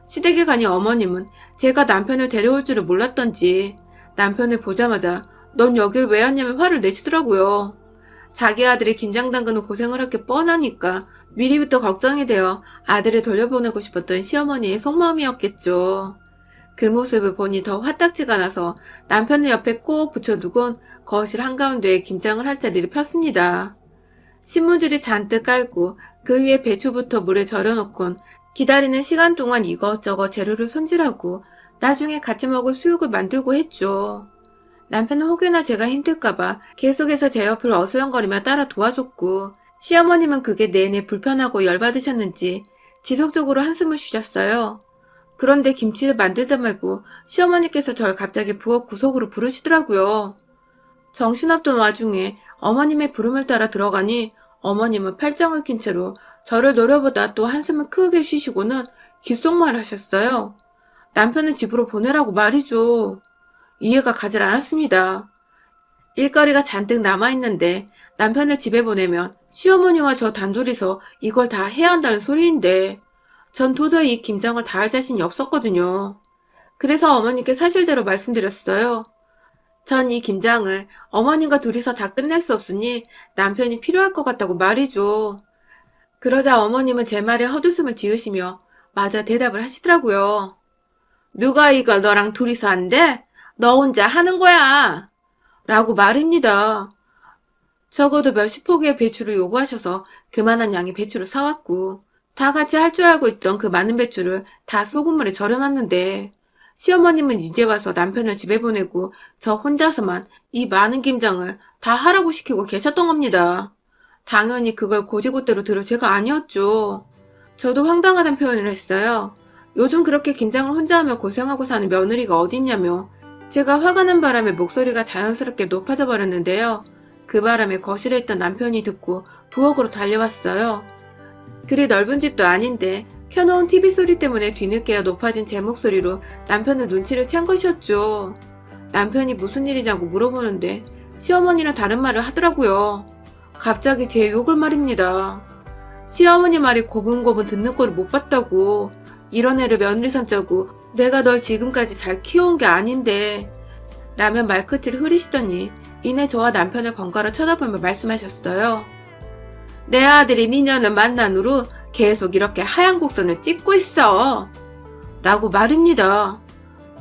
시댁에 가니 어머님은 제가 남편을 데려올 줄을 몰랐던지 남편을 보자마자 넌 여길 왜 왔냐며 화를 내시더라고요. 자기 아들이 김장 담그는 고생을 할 게 뻔하니까 미리부터 걱정이 되어 아들을 돌려보내고 싶었던 시어머니의 속마음이었겠죠. 그 모습을 보니 더 화딱지가 나서 남편을 옆에 꼭 붙여두곤 거실 한가운데에 김장을 할 자리를 폈습니다. 신문지를 잔뜩 깔고 그 위에 배추부터 물에 절여놓곤 기다리는 시간 동안 이것저것 재료를 손질하고 나중에 같이 먹을 수육을 만들고 했죠. 남편은 혹여나 제가 힘들까봐 계속해서 제 옆을 어슬렁거리며 따라 도와줬고 시어머님은 그게 내내 불편하고 열받으셨는지 지속적으로 한숨을 쉬셨어요. 그런데 김치를 만들다 말고 시어머니께서 절 갑자기 부엌 구석으로 부르시더라고요. 정신없던 와중에 어머님의 부름을 따라 들어가니 어머님은 팔짱을 낀 채로 저를 노려보다 또 한숨을 크게 쉬시고는 귓속말 하셨어요. 남편을 집으로 보내라고 말이죠. 이해가 가질 않았습니다. 일거리가 잔뜩 남아있는데 남편을 집에 보내면 시어머니와 저 단둘이서 이걸 다 해야 한다는 소리인데 전 도저히 이 김장을 다 할 자신이 없었거든요. 그래서 어머님께 사실대로 말씀드렸어요. 전 이 김장을 어머님과 둘이서 다 끝낼 수 없으니 남편이 필요할 것 같다고 말이죠. 그러자 어머님은 제 말에 헛웃음을 지으시며 맞아 대답을 하시더라고요. 누가 이걸 너랑 둘이서 한대? 너 혼자 하는 거야. 라고 말입니다. 적어도 몇십 포기의 배추를 요구하셔서 그만한 양의 배추를 사왔고 다 같이 할 줄 알고 있던 그 많은 배추를 다 소금물에 절여놨는데 시어머님은 이제 와서 남편을 집에 보내고 저 혼자서만 이 많은 김장을 다 하라고 시키고 계셨던 겁니다. 당연히 그걸 고지고대로 들을 죄가 아니었죠. 저도 황당하다는 표현을 했어요. 요즘 그렇게 김장을 혼자 하며 고생하고 사는 며느리가 어딨냐며 제가 화가 난 바람에 목소리가 자연스럽게 높아져 버렸는데요. 그 바람에 거실에 있던 남편이 듣고 부엌으로 달려왔어요. 그리 넓은 집도 아닌데 켜놓은 TV 소리 때문에 뒤늦게야 높아진 제 목소리로 남편의 눈치를 챈 것이었죠. 남편이 무슨 일이냐고 물어보는데 시어머니랑 다른 말을 하더라고요. 갑자기 제 욕을 말입니다. 시어머니 말이 고분고분 듣는 꼴을 못 봤다고. 이런 애를 며느리 삼자고 내가 널 지금까지 잘 키워온 게 아닌데 라며 말끝을 흐리시더니 이내 저와 남편을 번갈아 쳐다보며 말씀하셨어요. 내 아들이 니년을 만난 후로 계속 이렇게 하얀 곡선을 찍고 있어. 라고 말입니다.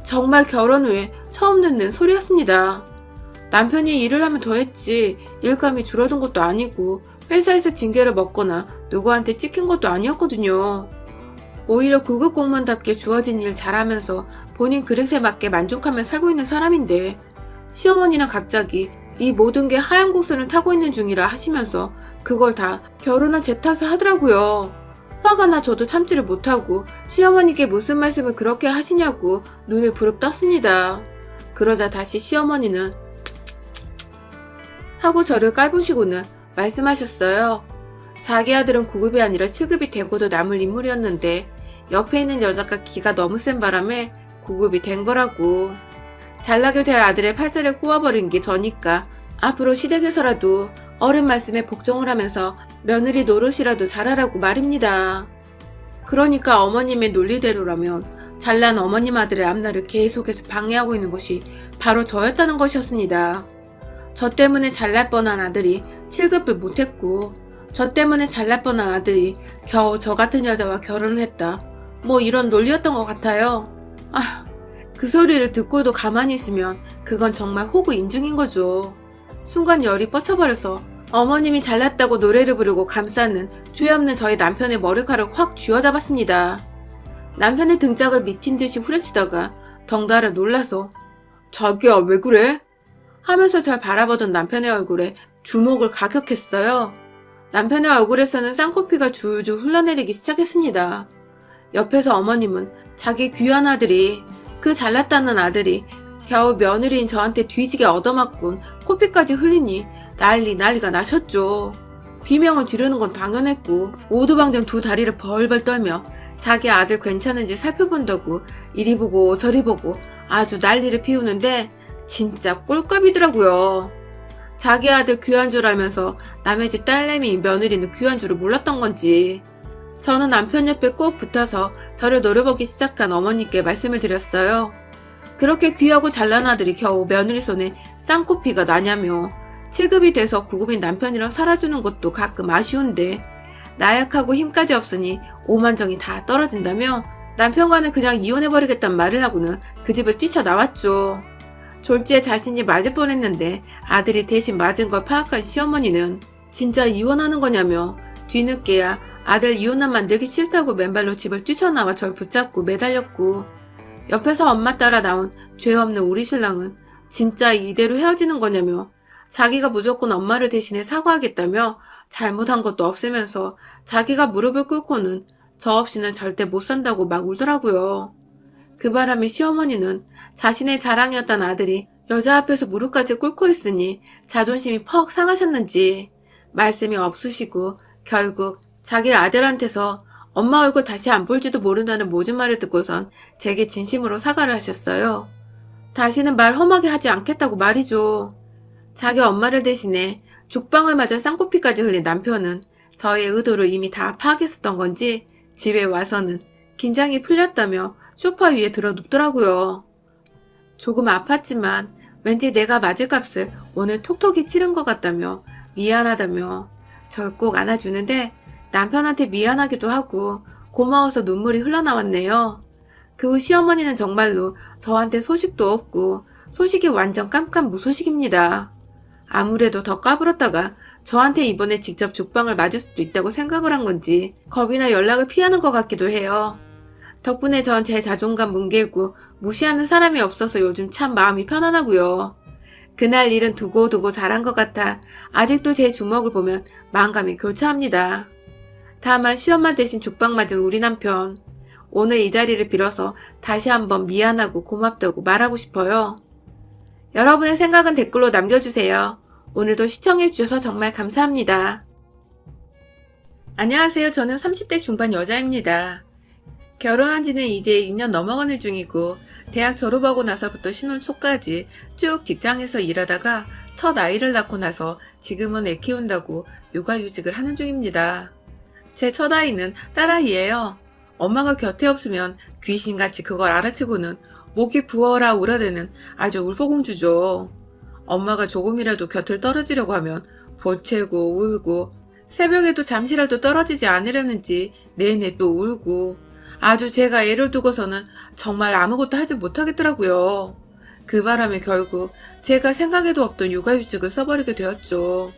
정말 결혼 후에 처음 듣는 소리였습니다. 남편이 일을 하면 더 했지 일감이 줄어든 것도 아니고 회사에서 징계를 먹거나 누구한테 찍힌 것도 아니었거든요. 오히려 구급 공무원답게 주어진 일 잘하면서 본인 그릇에 맞게 만족하며 살고 있는 사람인데 시어머니는 갑자기 이 모든 게 하얀 곡선을 타고 있는 중이라 하시면서 그걸 다 결혼한 제 탓을 하더라고요. 화가 나 저도 참지를 못하고 시어머니께 무슨 말씀을 그렇게 하시냐고 눈을 부릅 떴습니다. 그러자 다시 시어머니는 하고 저를 깔보시고는 말씀하셨어요. 자기 아들은 9급이 아니라 7급이 되고도 남을 인물이었는데 옆에 있는 여자가 기가 너무 센 바람에 9급이 된 거라고. 잘나게 될 아들의 팔자를 꼬아버린 게 저니까 앞으로 시댁에서라도 어른 말씀에 복종을 하면서 며느리 노릇이라도 잘하라고 말입니다. 그러니까 어머님의 논리대로라면 잘난 어머님 아들의 앞날을 계속해서 방해하고 있는 것이 바로 저였다는 것이었습니다. 저 때문에 잘날 뻔한 아들이 7급을 못했고 저 때문에 잘날 뻔한 아들이 겨우 저 같은 여자와 결혼을 했다. 뭐 이런 논리였던 것 같아요. 그 소리를 듣고도 가만히 있으면 그건 정말 호구 인증인 거죠. 순간 열이 뻗쳐버려서 어머님이 잘났다고 노래를 부르고 감싸는 죄 없는 저희 남편의 머리카락을 확 쥐어잡았습니다. 남편의 등짝을 미친 듯이 후려치다가 덩달아 놀라서 자기야 왜 그래? 하면서 절 바라보던 남편의 얼굴에 주먹을 가격했어요. 남편의 얼굴에서는 쌍코피가 줄줄 흘러내리기 시작했습니다. 옆에서 어머님은 자기 귀한 아들이, 그 잘났다는 아들이 겨우 며느리인 저한테 뒤지게 얻어맞곤 코피까지 흘리니 난리가 나셨죠. 비명을 지르는 건 당연했고 오두방정 두 다리를 벌벌 떨며 자기 아들 괜찮은지 살펴본다고 이리 보고 저리 보고 아주 난리를 피우는데 진짜 꼴값이더라고요. 자기 아들 귀한 줄 알면서 남의 집 딸내미 며느리는 귀한 줄을 몰랐던 건지. 저는 남편 옆에 꼭 붙어서 저를 노려보기 시작한 어머니께 말씀을 드렸어요. 그렇게 귀하고 잘난 아들이 겨우 며느리 손에 쌍코피가 나냐며 7급이 돼서 9급인 남편이랑 살아주는 것도 가끔 아쉬운데 나약하고 힘까지 없으니 오만정이 다 떨어진다며 남편과는 그냥 이혼해버리겠단 말을 하고는 그 집을 뛰쳐나왔죠. 졸지에 자신이 맞을 뻔했는데 아들이 대신 맞은 걸 파악한 시어머니는 진짜 이혼하는 거냐며 뒤늦게야 아들 이혼남 만들기 싫다고 맨발로 집을 뛰쳐나와 절 붙잡고 매달렸고 옆에서 엄마 따라 나온 죄 없는 우리 신랑은 진짜 이대로 헤어지는 거냐며 자기가 무조건 엄마를 대신해 사과하겠다며 잘못한 것도 없애면서 자기가 무릎을 꿇고는 저 없이는 절대 못 산다고 막 울더라고요. 그 바람에 시어머니는 자신의 자랑이었던 아들이 여자 앞에서 무릎까지 꿇고 있으니 자존심이 퍽 상하셨는지 말씀이 없으시고 결국 자기 아들한테서 엄마 얼굴 다시 안 볼지도 모른다는 모진 말을 듣고선 제게 진심으로 사과를 하셨어요. 다시는 말 험하게 하지 않겠다고 말이죠. 자기 엄마를 대신해 죽방을 맞은 쌍코피까지 흘린 남편은 저의 의도를 이미 다 파악했었던 건지 집에 와서는 긴장이 풀렸다며 소파 위에 들어 눕더라고요. 조금 아팠지만 왠지 내가 맞을 값을 오늘 톡톡히 치른 것 같다며 미안하다며 절 꼭 안아주는데 남편한테 미안하기도 하고 고마워서 눈물이 흘러나왔네요. 그 후 시어머니는 정말로 저한테 소식도 없고 소식이 완전 깜깜무소식입니다. 아무래도 더 까불었다가 저한테 이번에 직접 죽방을 맞을 수도 있다고 생각을 한 건지 겁이나 연락을 피하는 것 같기도 해요. 덕분에 전 제 자존감 뭉개고 무시하는 사람이 없어서 요즘 참 마음이 편안하고요. 그날 일은 두고두고 잘한 것 같아 아직도 제 주먹을 보면 마음감이 교차합니다. 다만 시엄마 대신 죽방 맞은 우리 남편, 오늘 이 자리를 빌어서 다시 한번 미안하고 고맙다고 말하고 싶어요. 여러분의 생각은 댓글로 남겨주세요. 오늘도 시청해주셔서 정말 감사합니다. 안녕하세요. 저는 30대 중반 여자입니다. 결혼한 지는 이제 2년 넘어가는 중이고 대학 졸업하고 나서부터 신혼 초까지 쭉 직장에서 일하다가 첫 아이를 낳고 나서 지금은 애 키운다고 육아휴직을 하는 중입니다. 제 첫 아이는 딸아이예요. 엄마가 곁에 없으면 귀신같이 그걸 알아채고는 목이 부어라 울어대는 아주 울보공주죠. 엄마가 조금이라도 곁을 떨어지려고 하면 보채고 울고 새벽에도 잠시라도 떨어지지 않으려는지 내내 또 울고 아주 제가 애를 두고서는 정말 아무것도 하지 못하겠더라고요. 그 바람에 결국 제가 생각에도 없던 육아휴직을 써버리게 되었죠.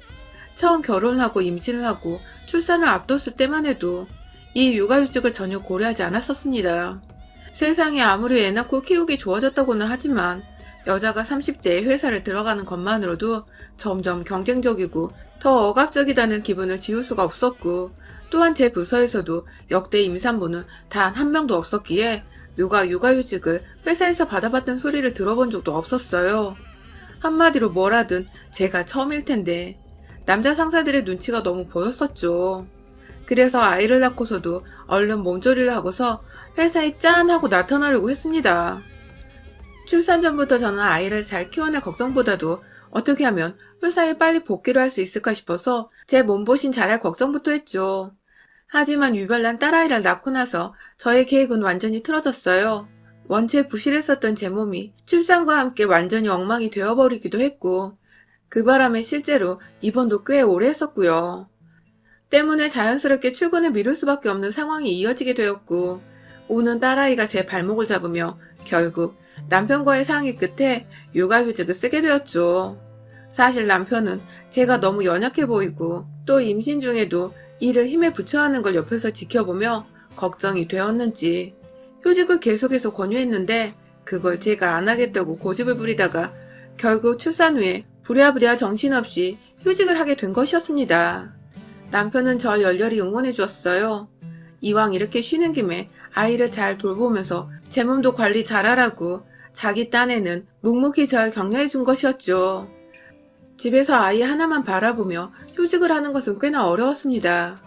처음 결혼하고 임신을 하고 출산을 앞뒀을 때만 해도 이 육아휴직을 전혀 고려하지 않았었습니다. 세상에 아무리 애 낳고 키우기 좋아졌다고는 하지만 여자가 30대에 회사를 들어가는 것만으로도 점점 경쟁적이고 더 억압적이다는 기분을 지울 수가 없었고 또한 제 부서에서도 역대 임산부는 단 한 명도 없었기에 누가 육아휴직을 회사에서 받아봤던 소리를 들어본 적도 없었어요. 한마디로 뭘 하든 제가 처음일 텐데 남자 상사들의 눈치가 너무 보였었죠. 그래서 아이를 낳고서도 얼른 몸조리를 하고서 회사에 짠 하고 나타나려고 했습니다. 출산 전부터 저는 아이를 잘 키워낼 걱정보다도 어떻게 하면 회사에 빨리 복귀를 할 수 있을까 싶어서 제 몸보신 잘할 걱정부터 했죠. 하지만 유별난 딸아이를 낳고 나서 저의 계획은 완전히 틀어졌어요. 원체 부실했었던 제 몸이 출산과 함께 완전히 엉망이 되어버리기도 했고 그 바람에 실제로 입원도 꽤 오래 했었고요. 때문에 자연스럽게 출근을 미룰 수밖에 없는 상황이 이어지게 되었고 우는 딸아이가 제 발목을 잡으며 결국 남편과의 상의 끝에 육아휴직을 쓰게 되었죠. 사실 남편은 제가 너무 연약해 보이고 또 임신 중에도 일을 힘에 부쳐 하는 걸 옆에서 지켜보며 걱정이 되었는지 휴직을 계속해서 권유했는데 그걸 제가 안 하겠다고 고집을 부리다가 결국 출산 후에 부랴부랴 정신없이 휴직을 하게 된 것이었습니다. 남편은 절 열렬히 응원해 주었어요. 이왕 이렇게 쉬는 김에 아이를 잘 돌보면서 제 몸도 관리 잘하라고 자기 딴에는 묵묵히 절 격려해 준 것이었죠. 집에서 아이 하나만 바라보며 휴직을 하는 것은 꽤나 어려웠습니다.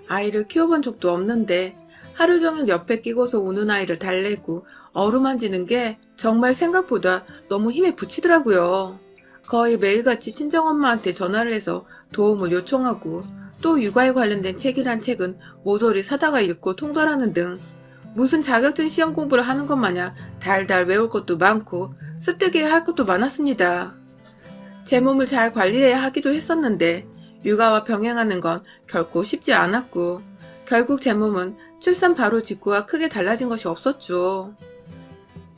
아이를 키워본 적도 없는데 하루 종일 옆에 끼고서 우는 아이를 달래고 어루만지는 게 정말 생각보다 너무 힘에 부치더라고요. 거의 매일같이 친정엄마한테 전화를 해서 도움을 요청하고 또 육아에 관련된 책이란 책은 모조리 사다가 읽고 통달하는 등 무슨 자격증 시험 공부를 하는 것 마냥 달달 외울 것도 많고 습득해야 할 것도 많았습니다. 제 몸을 잘 관리해야 하기도 했었는데 육아와 병행하는 건 결코 쉽지 않았고 결국 제 몸은 출산 바로 직후와 크게 달라진 것이 없었죠.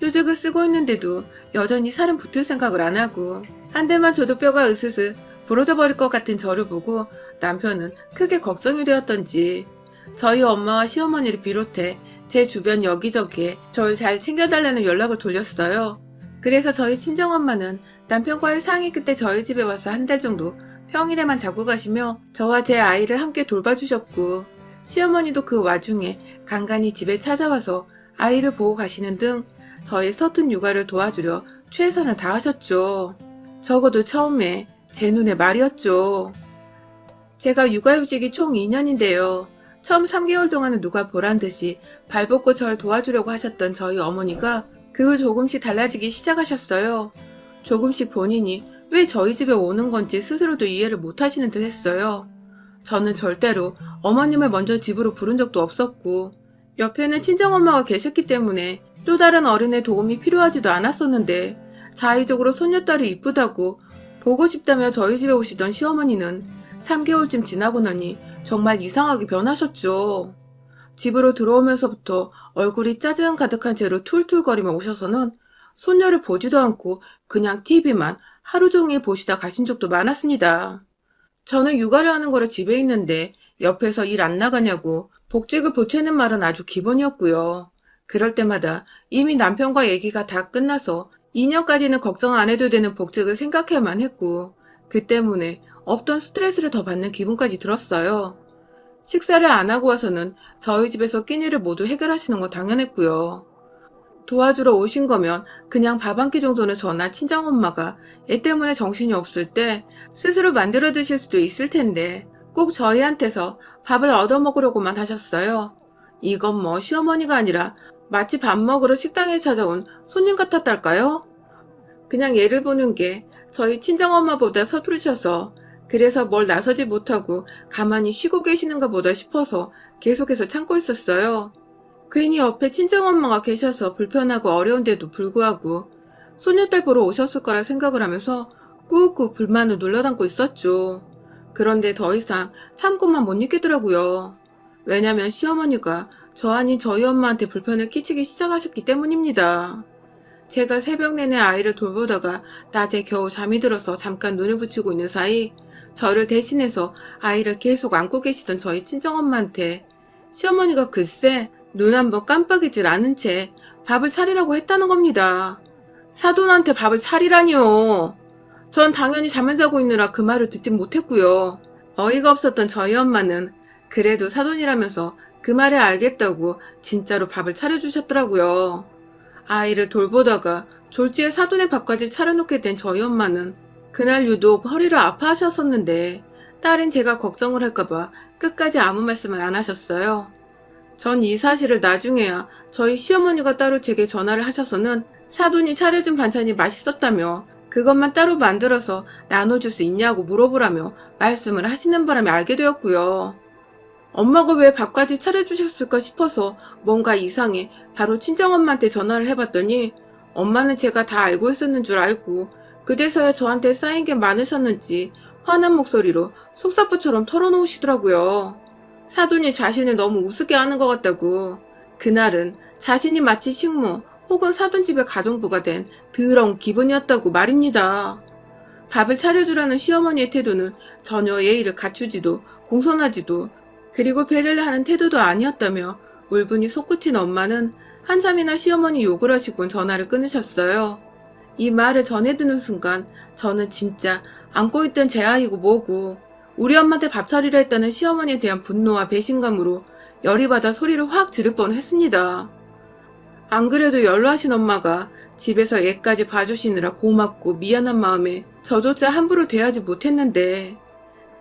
휴직을 쓰고 있는데도 여전히 살은 붙을 생각을 안 하고 한 대만 줘도 뼈가 으스스 부러져 버릴 것 같은 저를 보고 남편은 크게 걱정이 되었던지 저희 엄마와 시어머니를 비롯해 제 주변 여기저기에 저를 잘 챙겨달라는 연락을 돌렸어요. 그래서 저희 친정엄마는 남편과의 상의 끝에 저희 집에 와서 한 달 정도 평일에만 자고 가시며 저와 제 아이를 함께 돌봐주셨고 시어머니도 그 와중에 간간히 집에 찾아와서 아이를 보고 가시는 등 저희 서툰 육아를 도와주려 최선을 다하셨죠. 적어도 처음에 제 눈에 말이었죠. 제가 육아휴직이 총 2년인데요. 처음 3개월 동안은 누가 보란 듯이 발벗고 절 도와주려고 하셨던 저희 어머니가 그 후 조금씩 달라지기 시작하셨어요. 조금씩 본인이 왜 저희 집에 오는 건지 스스로도 이해를 못하시는 듯 했어요. 저는 절대로 어머님을 먼저 집으로 부른 적도 없었고 옆에는 친정엄마가 계셨기 때문에 또 다른 어른의 도움이 필요하지도 않았었는데 자의적으로 손녀딸이 이쁘다고 보고 싶다며 저희 집에 오시던 시어머니는 3개월쯤 지나고 나니 정말 이상하게 변하셨죠. 집으로 들어오면서부터 얼굴이 짜증 가득한 채로 툴툴거리며 오셔서는 손녀를 보지도 않고 그냥 TV만 하루 종일 보시다 가신 적도 많았습니다. 저는 육아를 하는 거라 집에 있는데 옆에서 일 안 나가냐고 복직을 보채는 말은 아주 기본이었고요. 그럴 때마다 이미 남편과 얘기가 다 끝나서 2년까지는 걱정 안 해도 되는 복직을 생각해야만 했고 그 때문에 없던 스트레스를 더 받는 기분까지 들었어요. 식사를 안 하고 와서는 저희 집에서 끼니를 모두 해결하시는 거 당연했고요. 도와주러 오신 거면 그냥 밥 한 끼 정도는 저나 친정엄마가 애 때문에 정신이 없을 때 스스로 만들어 드실 수도 있을 텐데 꼭 저희한테서 밥을 얻어먹으려고만 하셨어요. 이건 뭐 시어머니가 아니라 마치 밥 먹으러 식당에 찾아온 손님 같았달까요? 그냥 예를 보는 게 저희 친정엄마보다 서투르셔서 그래서 뭘 나서지 못하고 가만히 쉬고 계시는가 보다 싶어서 계속해서 참고 있었어요. 괜히 옆에 친정엄마가 계셔서 불편하고 어려운데도 불구하고 소녀딸 보러 오셨을 거라 생각을 하면서 꾹꾹 불만을 눌러담고 있었죠. 그런데 더 이상 참고만 못 있겠더라고요. 왜냐면 시어머니가 저 아닌 저희 엄마한테 불편을 끼치기 시작하셨기 때문입니다. 제가 새벽 내내 아이를 돌보다가 낮에 겨우 잠이 들어서 잠깐 눈을 붙이고 있는 사이 저를 대신해서 아이를 계속 안고 계시던 저희 친정엄마한테 시어머니가 글쎄 눈 한번 깜빡이질 않은 채 밥을 차리라고 했다는 겁니다. 사돈한테 밥을 차리라니요. 전 당연히 잠을 자고 있느라 그 말을 듣진 못했고요. 어이가 없었던 저희 엄마는 그래도 사돈이라면서 그 말에 알겠다고 진짜로 밥을 차려주셨더라고요. 아이를 돌보다가 졸지에 사돈의 밥까지 차려놓게 된 저희 엄마는 그날 유독 허리를 아파하셨었는데 딸인 제가 걱정을 할까봐 끝까지 아무 말씀을 안 하셨어요. 전 이 사실을 나중에야 저희 시어머니가 따로 제게 전화를 하셔서는 사돈이 차려준 반찬이 맛있었다며 그것만 따로 만들어서 나눠줄 수 있냐고 물어보라며 말씀을 하시는 바람에 알게 되었고요. 엄마가 왜 밥까지 차려주셨을까 싶어서 뭔가 이상해 바로 친정엄마한테 전화를 해봤더니 엄마는 제가 다 알고 있었는 줄 알고 그제서야 저한테 쌓인 게 많으셨는지 화난 목소리로 속사포처럼 털어놓으시더라고요. 사돈이 자신을 너무 우습게 하는 것 같다고. 그날은 자신이 마치 식모 혹은 사돈집의 가정부가 된 더러운 기분이었다고 말입니다. 밥을 차려주라는 시어머니의 태도는 전혀 예의를 갖추지도 공손하지도 그리고 배려를 하는 태도도 아니었다며 울분이 솟구친 엄마는 한참이나 시어머니 욕을 하시곤 전화를 끊으셨어요. 이 말을 전해 듣는 순간 저는 진짜 안고 있던 제 아이고 뭐고 우리 엄마한테 밥 차리라 했다는 시어머니에 대한 분노와 배신감으로 열이 받아 소리를 확 지를 뻔했습니다. 안 그래도 연로하신 엄마가 집에서 애까지 봐주시느라 고맙고 미안한 마음에 저조차 함부로 대하지 못했는데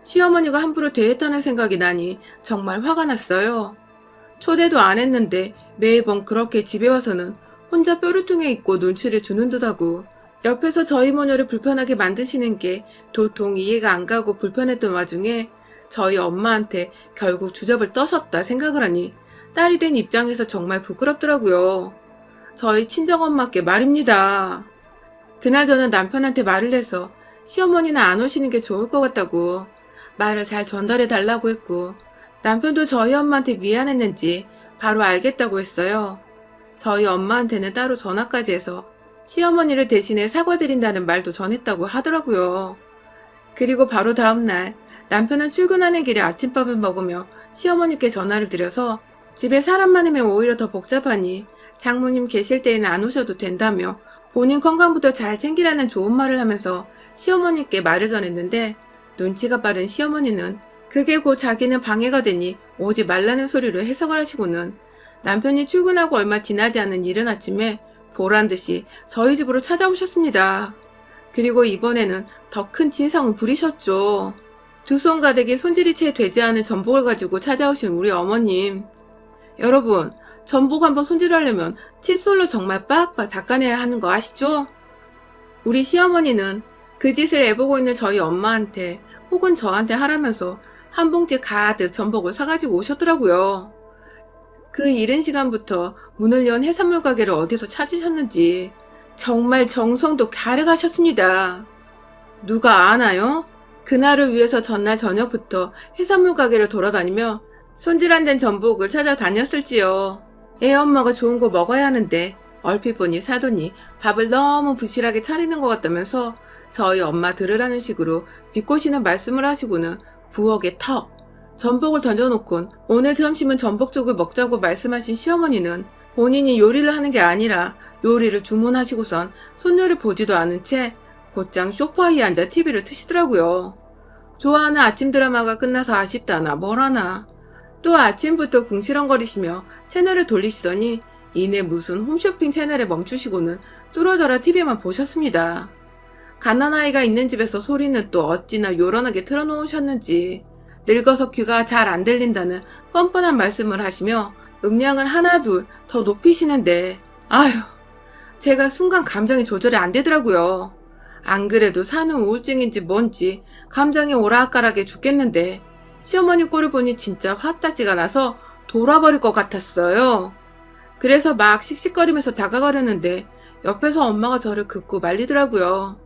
시어머니가 함부로 대했다는 생각이 나니 정말 화가 났어요. 초대도 안 했는데 매번 그렇게 집에 와서는 혼자 뾰루퉁에 있고 눈치를 주는 듯하고 옆에서 저희 모녀를 불편하게 만드시는 게 도통 이해가 안 가고 불편했던 와중에 저희 엄마한테 결국 주접을 떠셨다 생각을 하니 딸이 된 입장에서 정말 부끄럽더라고요. 저희 친정엄마께 말입니다. 그날 저는 남편한테 말을 해서 시어머니는 안 오시는 게 좋을 것 같다고 말을 잘 전달해 달라고 했고 남편도 저희 엄마한테 미안했는지 바로 알겠다고 했어요. 저희 엄마한테는 따로 전화까지 해서 시어머니를 대신해 사과드린다는 말도 전했다고 하더라고요. 그리고 바로 다음날 남편은 출근하는 길에 아침밥을 먹으며 시어머니께 전화를 드려서 집에 사람 많으면 오히려 더 복잡하니 장모님 계실 때에는 안 오셔도 된다며 본인 건강부터 잘 챙기라는 좋은 말을 하면서 시어머니께 말을 전했는데 눈치가 빠른 시어머니는 그게 곧 자기는 방해가 되니 오지 말라는 소리로 해석을 하시고는 남편이 출근하고 얼마 지나지 않은 이른 아침에 보란듯이 저희 집으로 찾아오셨습니다. 그리고 이번에는 더 큰 진상을 부리셨죠. 두 손 가득이 손질이 채 되지 않은 전복을 가지고 찾아오신 우리 어머님. 여러분, 전복 한번 손질하려면 칫솔로 정말 빡빡 닦아내야 하는 거 아시죠? 우리 시어머니는 그 짓을 애보고 있는 저희 엄마한테 혹은 저한테 하라면서 한 봉지 가득 전복을 사가지고 오셨더라고요. 그 이른 시간부터 문을 연 해산물 가게를 어디서 찾으셨는지 정말 정성도 가득하셨습니다. 누가 아나요? 그날을 위해서 전날 저녁부터 해산물 가게를 돌아다니며 손질 안 된 전복을 찾아다녔을지요. 애 엄마가 좋은 거 먹어야 하는데 얼핏 보니 사돈이 밥을 너무 부실하게 차리는 것 같다면서 저희 엄마 들으라는 식으로 비꼬시는 말씀을 하시고는 부엌에 턱 전복을 던져놓곤 오늘 점심은 전복죽을 먹자고 말씀하신 시어머니는 본인이 요리를 하는 게 아니라 요리를 주문하시고선 손녀를 보지도 않은 채 곧장 소파에 앉아 TV를 트시더라고요. 좋아하는 아침 드라마가 끝나서 아쉽다나 뭐라나 또 아침부터 궁시렁거리시며 채널을 돌리시더니 이내 무슨 홈쇼핑 채널에 멈추시고는 뚫어져라 TV만 보셨습니다. 갓난아이가 있는 집에서 소리는 또 어찌나 요란하게 틀어놓으셨는지 늙어서 귀가 잘 안 들린다는 뻔뻔한 말씀을 하시며 음량을 하나둘 더 높이시는데 아휴 제가 순간 감정이 조절이 안 되더라고요. 안 그래도 산후 우울증인지 뭔지 감정이 오락가락해 죽겠는데 시어머니 꼴을 보니 진짜 화딱지가 나서 돌아버릴 것 같았어요. 그래서 막 씩씩거리면서 다가가려는데 옆에서 엄마가 저를 긋고 말리더라고요.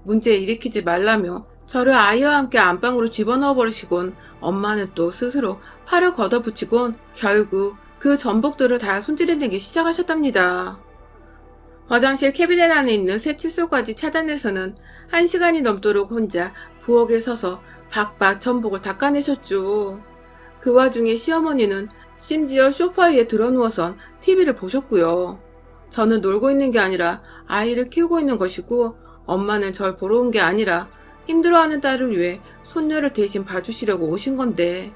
문제 일으키지 말라며 저를 아이와 함께 안방으로 집어넣어 버리시곤 엄마는 또 스스로 팔을 걷어붙이곤 결국 그 전복들을 다 손질해내기 시작하셨답니다. 화장실 캐비넷 안에 있는 새 칫솔까지 차단해서는 1시간이 넘도록 혼자 부엌에 서서 박박 전복을 닦아내셨죠. 그 와중에 시어머니는 심지어 소파 위에 드러누워선 TV를 보셨고요. 저는 놀고 있는 게 아니라 아이를 키우고 있는 것이고 엄마는 절 보러 온 게 아니라 힘들어하는 딸을 위해 손녀를 대신 봐주시려고 오신 건데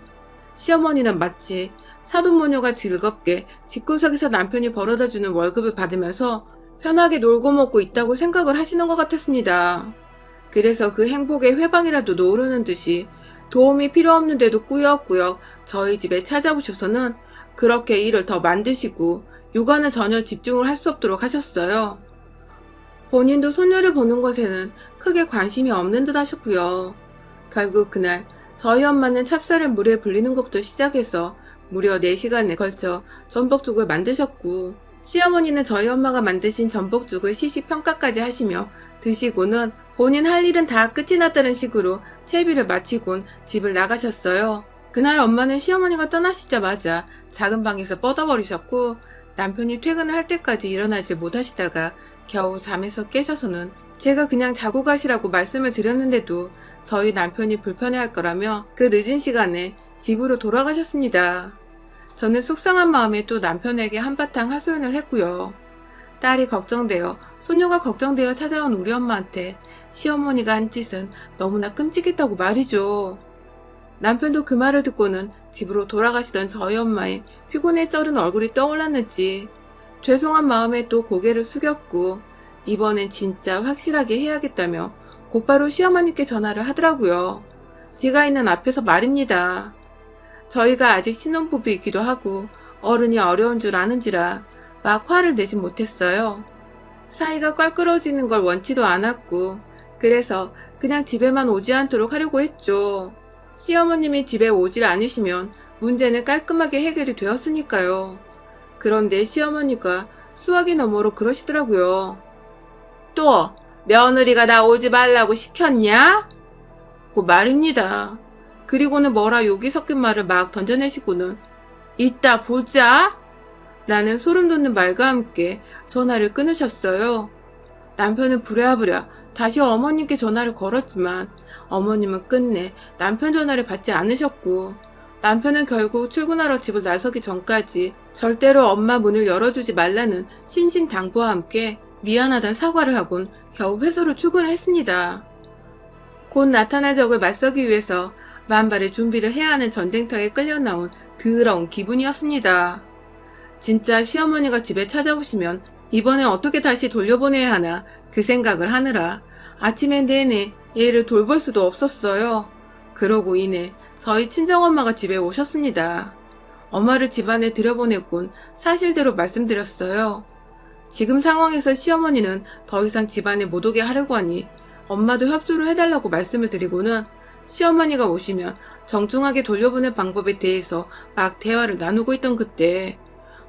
시어머니는 마치 사돈모녀가 즐겁게 집구석에서 남편이 벌어다주는 월급을 받으면서 편하게 놀고 먹고 있다고 생각을 하시는 것 같았습니다. 그래서 그 행복의 회방이라도 노르는 듯이 도움이 필요 없는데도 꾸역꾸역 저희 집에 찾아오셔서는 그렇게 일을 더 만드시고 육아는 전혀 집중을 할 수 없도록 하셨어요. 본인도 손녀를 보는 것에는 크게 관심이 없는 듯 하셨고요. 결국 그날 저희 엄마는 찹쌀을 물에 불리는 것부터 시작해서 무려 4시간에 걸쳐 전복죽을 만드셨고 시어머니는 저희 엄마가 만드신 전복죽을 시시평가까지 하시며 드시고는 본인 할 일은 다 끝이 났다는 식으로 채비를 마치곤 집을 나가셨어요. 그날 엄마는 시어머니가 떠나시자마자 작은 방에서 뻗어버리셨고 남편이 퇴근을 할 때까지 일어나지 못하시다가 겨우 잠에서 깨셔서는 제가 그냥 자고 가시라고 말씀을 드렸는데도 저희 남편이 불편해할 거라며 그 늦은 시간에 집으로 돌아가셨습니다. 저는 속상한 마음에 또 남편에게 한바탕 하소연을 했고요. 딸이 걱정되어, 소녀가 걱정되어 찾아온 우리 엄마한테 시어머니가 한 짓은 너무나 끔찍했다고 말이죠. 남편도 그 말을 듣고는 집으로 돌아가시던 저희 엄마의 피곤에 쩔은 얼굴이 떠올랐는지 죄송한 마음에 또 고개를 숙였고 이번엔 진짜 확실하게 해야겠다며 곧바로 시어머니께 전화를 하더라고요. 제가 있는 앞에서 말입니다. 저희가 아직 신혼부부이기도 하고 어른이 어려운 줄 아는지라 막 화를 내지 못했어요. 사이가 껄끄러지는 걸 원치도 않았고 그래서 그냥 집에만 오지 않도록 하려고 했죠. 시어머님이 집에 오질 않으시면 문제는 깔끔하게 해결이 되었으니까요. 그런데 시어머니가 수화기 너머로 그러시더라고요. 또 며느리가 나 오지 말라고 시켰냐? 고 말입니다. 그리고는 뭐라 욕이 섞인 말을 막 던져내시고는 이따 보자 라는 소름 돋는 말과 함께 전화를 끊으셨어요. 남편은 부랴부랴 다시 어머님께 전화를 걸었지만 어머님은 끝내 남편 전화를 받지 않으셨고 남편은 결국 출근하러 집을 나서기 전까지 절대로 엄마 문을 열어주지 말라는 신신당부와 함께 미안하다는 사과를 하곤 겨우 회사로 출근을 했습니다. 곧 나타날 적을 맞서기 위해서 만발의 준비를 해야 하는 전쟁터에 끌려 나온 더러운 기분이었습니다. 진짜 시어머니가 집에 찾아오시면 이번에 어떻게 다시 돌려보내야 하나 그 생각을 하느라 아침에 내내 얘를 돌볼 수도 없었어요. 그러고 이내 저희 친정엄마가 집에 오셨습니다. 엄마를 집안에 들여보내곤 사실대로 말씀드렸어요. 지금 상황에서 시어머니는 더 이상 집안에 못 오게 하려고 하니 엄마도 협조를 해달라고 말씀을 드리고는 시어머니가 오시면 정중하게 돌려보낼 방법에 대해서 막 대화를 나누고 있던 그때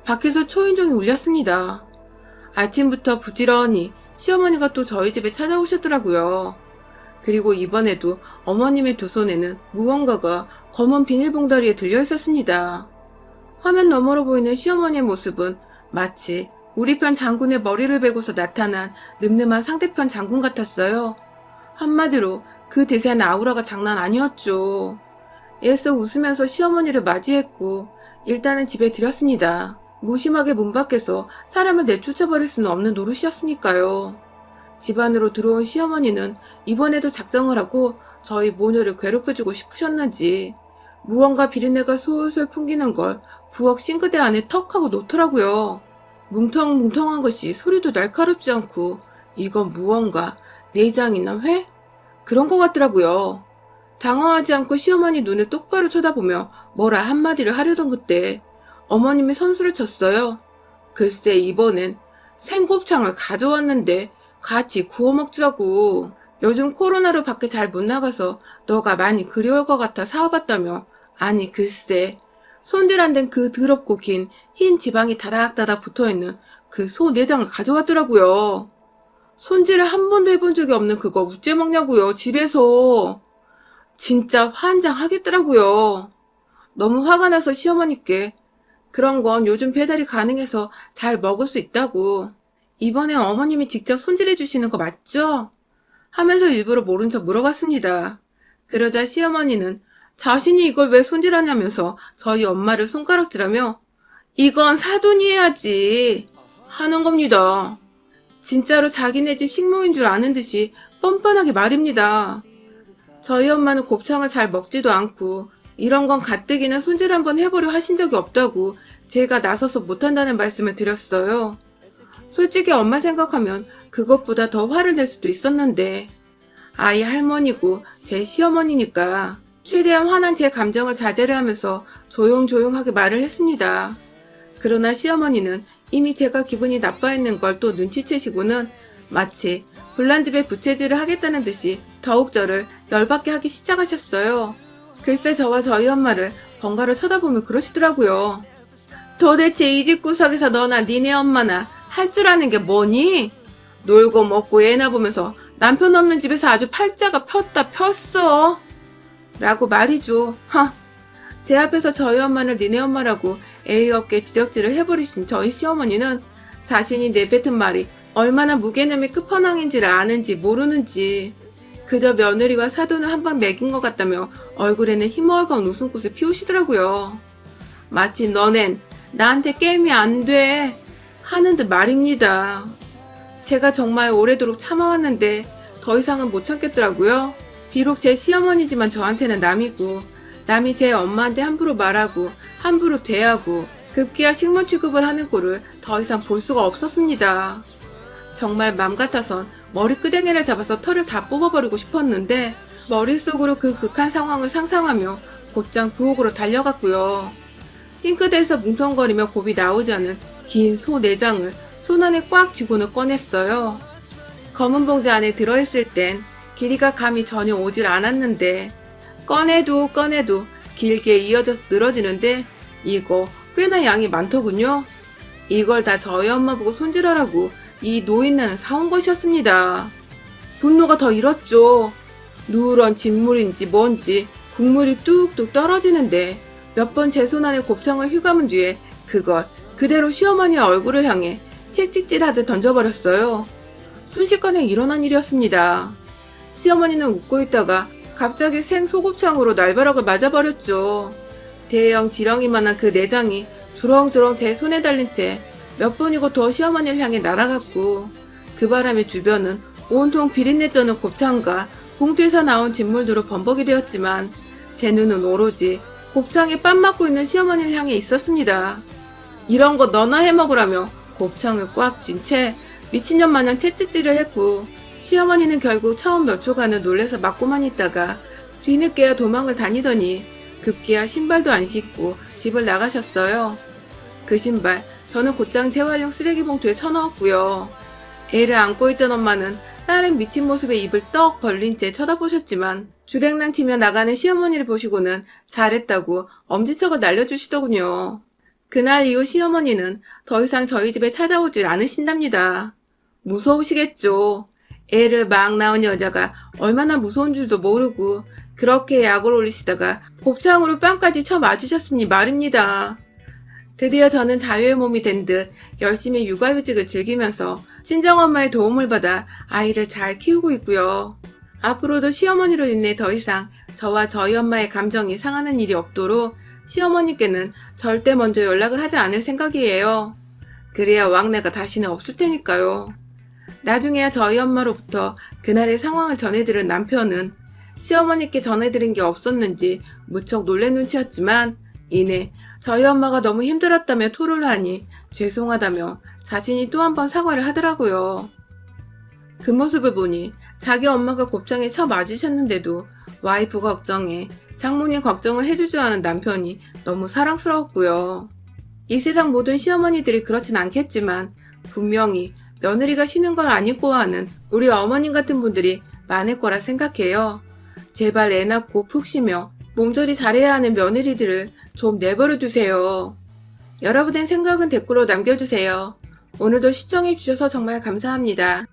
밖에서 초인종이 울렸습니다. 아침부터 부지런히 시어머니가 또 저희 집에 찾아오셨더라고요. 그리고 이번에도 어머님의 두 손에는 무언가가 검은 비닐봉다리에 들려 있었습니다. 화면 너머로 보이는 시어머니의 모습은 마치 우리 편 장군의 머리를 베고서 나타난 늠름한 상대편 장군 같았어요. 한마디로 그 대세한 아우라가 장난 아니었죠. 애써 웃으면서 시어머니를 맞이했고 일단은 집에 들였습니다. 무심하게 문 밖에서 사람을 내쫓아버릴 수는 없는 노릇이었으니까요. 집 안으로 들어온 시어머니는 이번에도 작정을 하고 저희 모녀를 괴롭혀주고 싶으셨는지 무언가 비린내가 솔솔 풍기는 걸 부엌 싱크대 안에 턱 하고 놓더라고요. 뭉텅뭉텅한 것이 소리도 날카롭지 않고 이건 무언가 내장이나 회? 그런 것 같더라고요. 당황하지 않고 시어머니 눈을 똑바로 쳐다보며 뭐라 한마디를 하려던 그때 어머님이 선수를 쳤어요. 글쎄 이번엔 생곱창을 가져왔는데 같이 구워 먹자고. 요즘 코로나로 밖에 잘 못 나가서 너가 많이 그리울 것 같아 사와봤다며. 아니 글쎄 손질 안 된 그 더럽고 긴 흰 지방이 다닥다닥 붙어있는 그 소 내장을 가져왔더라고요. 손질을 한 번도 해본 적이 없는 그거 우째 먹냐고요 집에서. 진짜 환장하겠더라고요. 너무 화가 나서 시어머니께 그런 건 요즘 배달이 가능해서 잘 먹을 수 있다고. 이번에 어머님이 직접 손질해 주시는 거 맞죠? 하면서 일부러 모른 척 물어봤습니다. 그러자 시어머니는 자신이 이걸 왜 손질하냐면서 저희 엄마를 손가락질하며 이건 사돈이 해야지 하는 겁니다. 진짜로 자기네 집 식모인 줄 아는 듯이 뻔뻔하게 말입니다. 저희 엄마는 곱창을 잘 먹지도 않고 이런 건 가뜩이나 손질 한번 해보려 하신 적이 없다고 제가 나서서 못한다는 말씀을 드렸어요. 솔직히 엄마 생각하면 그것보다 더 화를 낼 수도 있었는데 아이 할머니고 제 시어머니니까 최대한 화난 제 감정을 자제를 하면서 조용조용하게 말을 했습니다. 그러나 시어머니는 이미 제가 기분이 나빠했는 걸 또 눈치채시고는 마치 불난 집에 부채질을 하겠다는 듯이 더욱 저를 열받게 하기 시작하셨어요. 글쎄 저와 저희 엄마를 번갈아 쳐다보며 그러시더라고요. 도대체 이 집 구석에서 너나 니네 엄마나 할 줄 아는 게 뭐니? 놀고 먹고 애나 보면서 남편 없는 집에서 아주 팔자가 폈다 폈어. 라고 말이죠. 제 앞에서 저희 엄마를 니네 엄마라고 예의 없게 지적질을 해버리신 저희 시어머니는 자신이 내뱉은 말이 얼마나 무개념의 끝판왕인지를 아는지 모르는지 그저 며느리와 사돈을 한 방 먹인 것 같다며 얼굴에는 희멀건 웃음꽃을 피우시더라고요. 마치 너넨 나한테 게임이 안 돼 하는 듯 말입니다. 제가 정말 오래도록 참아왔는데 더 이상은 못 참겠더라고요. 비록 제 시어머니지만 저한테는 남이고 남이 제 엄마한테 함부로 말하고 함부로 대하고 급기야 식물 취급을 하는 꼴을 더 이상 볼 수가 없었습니다. 정말 맘 같아선 머리끄댕이를 잡아서 털을 다 뽑아버리고 싶었는데 머릿속으로 그 극한 상황을 상상하며 곧장 부엌으로 달려갔고요. 싱크대에서 뭉텅거리며 곱이 나오지 않은 긴 소 내장을 손 안에 꽉 쥐고는 꺼냈어요. 검은 봉지 안에 들어있을 땐 길이가 감이 전혀 오질 않았는데 꺼내도 길게 이어져서 늘어지는데 이거 꽤나 양이 많더군요. 이걸 다 저희 엄마 보고 손질하라고 이 노인네는 사온 것이었습니다. 분노가 더 일었죠. 누런 진물인지 뭔지 국물이 뚝뚝 떨어지는데 몇 번 제 손 안에 곱창을 휘감은 뒤에 그걸 그대로 시어머니의 얼굴을 향해 책찍질하듯 던져버렸어요. 순식간에 일어난 일이었습니다. 시어머니는 웃고 있다가 갑자기 생 소곱창으로 날벼락을 맞아버렸죠. 대형 지렁이만한 그 내장이 주렁주렁 제 손에 달린 채 몇 번이고 더 시어머니를 향해 날아갔고 그 바람에 주변은 온통 비린내 쩌는 곱창과 봉투에서 나온 진물들로 범벅이 되었지만 제 눈은 오로지 곱창에 빤 맞고 있는 시어머니를 향해 있었습니다. 이런 거 너나 해먹으라며 곱창을 꽉 쥔 채 미친년 마냥 채찍질을 했고 시어머니는 결국 처음 몇 초간은 놀래서 맞고만 있다가 뒤늦게야 도망을 다니더니 급기야 신발도 안 신고 집을 나가셨어요. 그 신발 저는 곧장 재활용 쓰레기 봉투에 쳐넣었고요. 애를 안고 있던 엄마는 딸의 미친 모습에 입을 떡 벌린 채 쳐다보셨지만 주랭랑 치며 나가는 시어머니를 보시고는 잘했다고 엄지척을 날려주시더군요. 그날 이후 시어머니는 더 이상 저희 집에 찾아오질 않으신답니다. 무서우시겠죠. 애를 막 낳은 여자가 얼마나 무서운 줄도 모르고 그렇게 약을 올리시다가 곱창으로 뺨까지 쳐 맞으셨으니 말입니다. 드디어 저는 자유의 몸이 된 듯 열심히 육아휴직을 즐기면서 친정엄마의 도움을 받아 아이를 잘 키우고 있고요. 앞으로도 시어머니로 인해 더 이상 저와 저희 엄마의 감정이 상하는 일이 없도록 시어머니께는 절대 먼저 연락을 하지 않을 생각이에요. 그래야 왕래가 다시는 없을 테니까요. 나중에야 저희 엄마로부터 그날의 상황을 전해들은 남편은 시어머니께 전해드린 게 없었는지 무척 놀란 눈치였지만 이내 저희 엄마가 너무 힘들었다며 토로를 하니 죄송하다며 자신이 또 한 번 사과를 하더라고요. 그 모습을 보니 자기 엄마가 곱창에 쳐 맞으셨는데도 와이프 걱정에 장모님 걱정을 해주지 않은 남편이 너무 사랑스러웠고요. 이 세상 모든 시어머니들이 그렇진 않겠지만 분명히 며느리가 쉬는 걸 안 이뻐하는 우리 어머님 같은 분들이 많을 거라 생각해요. 제발 애 낳고 푹 쉬며 몸조리 잘해야 하는 며느리들을 좀 내버려 두세요. 여러분의 생각은 댓글로 남겨주세요. 오늘도 시청해주셔서 정말 감사합니다.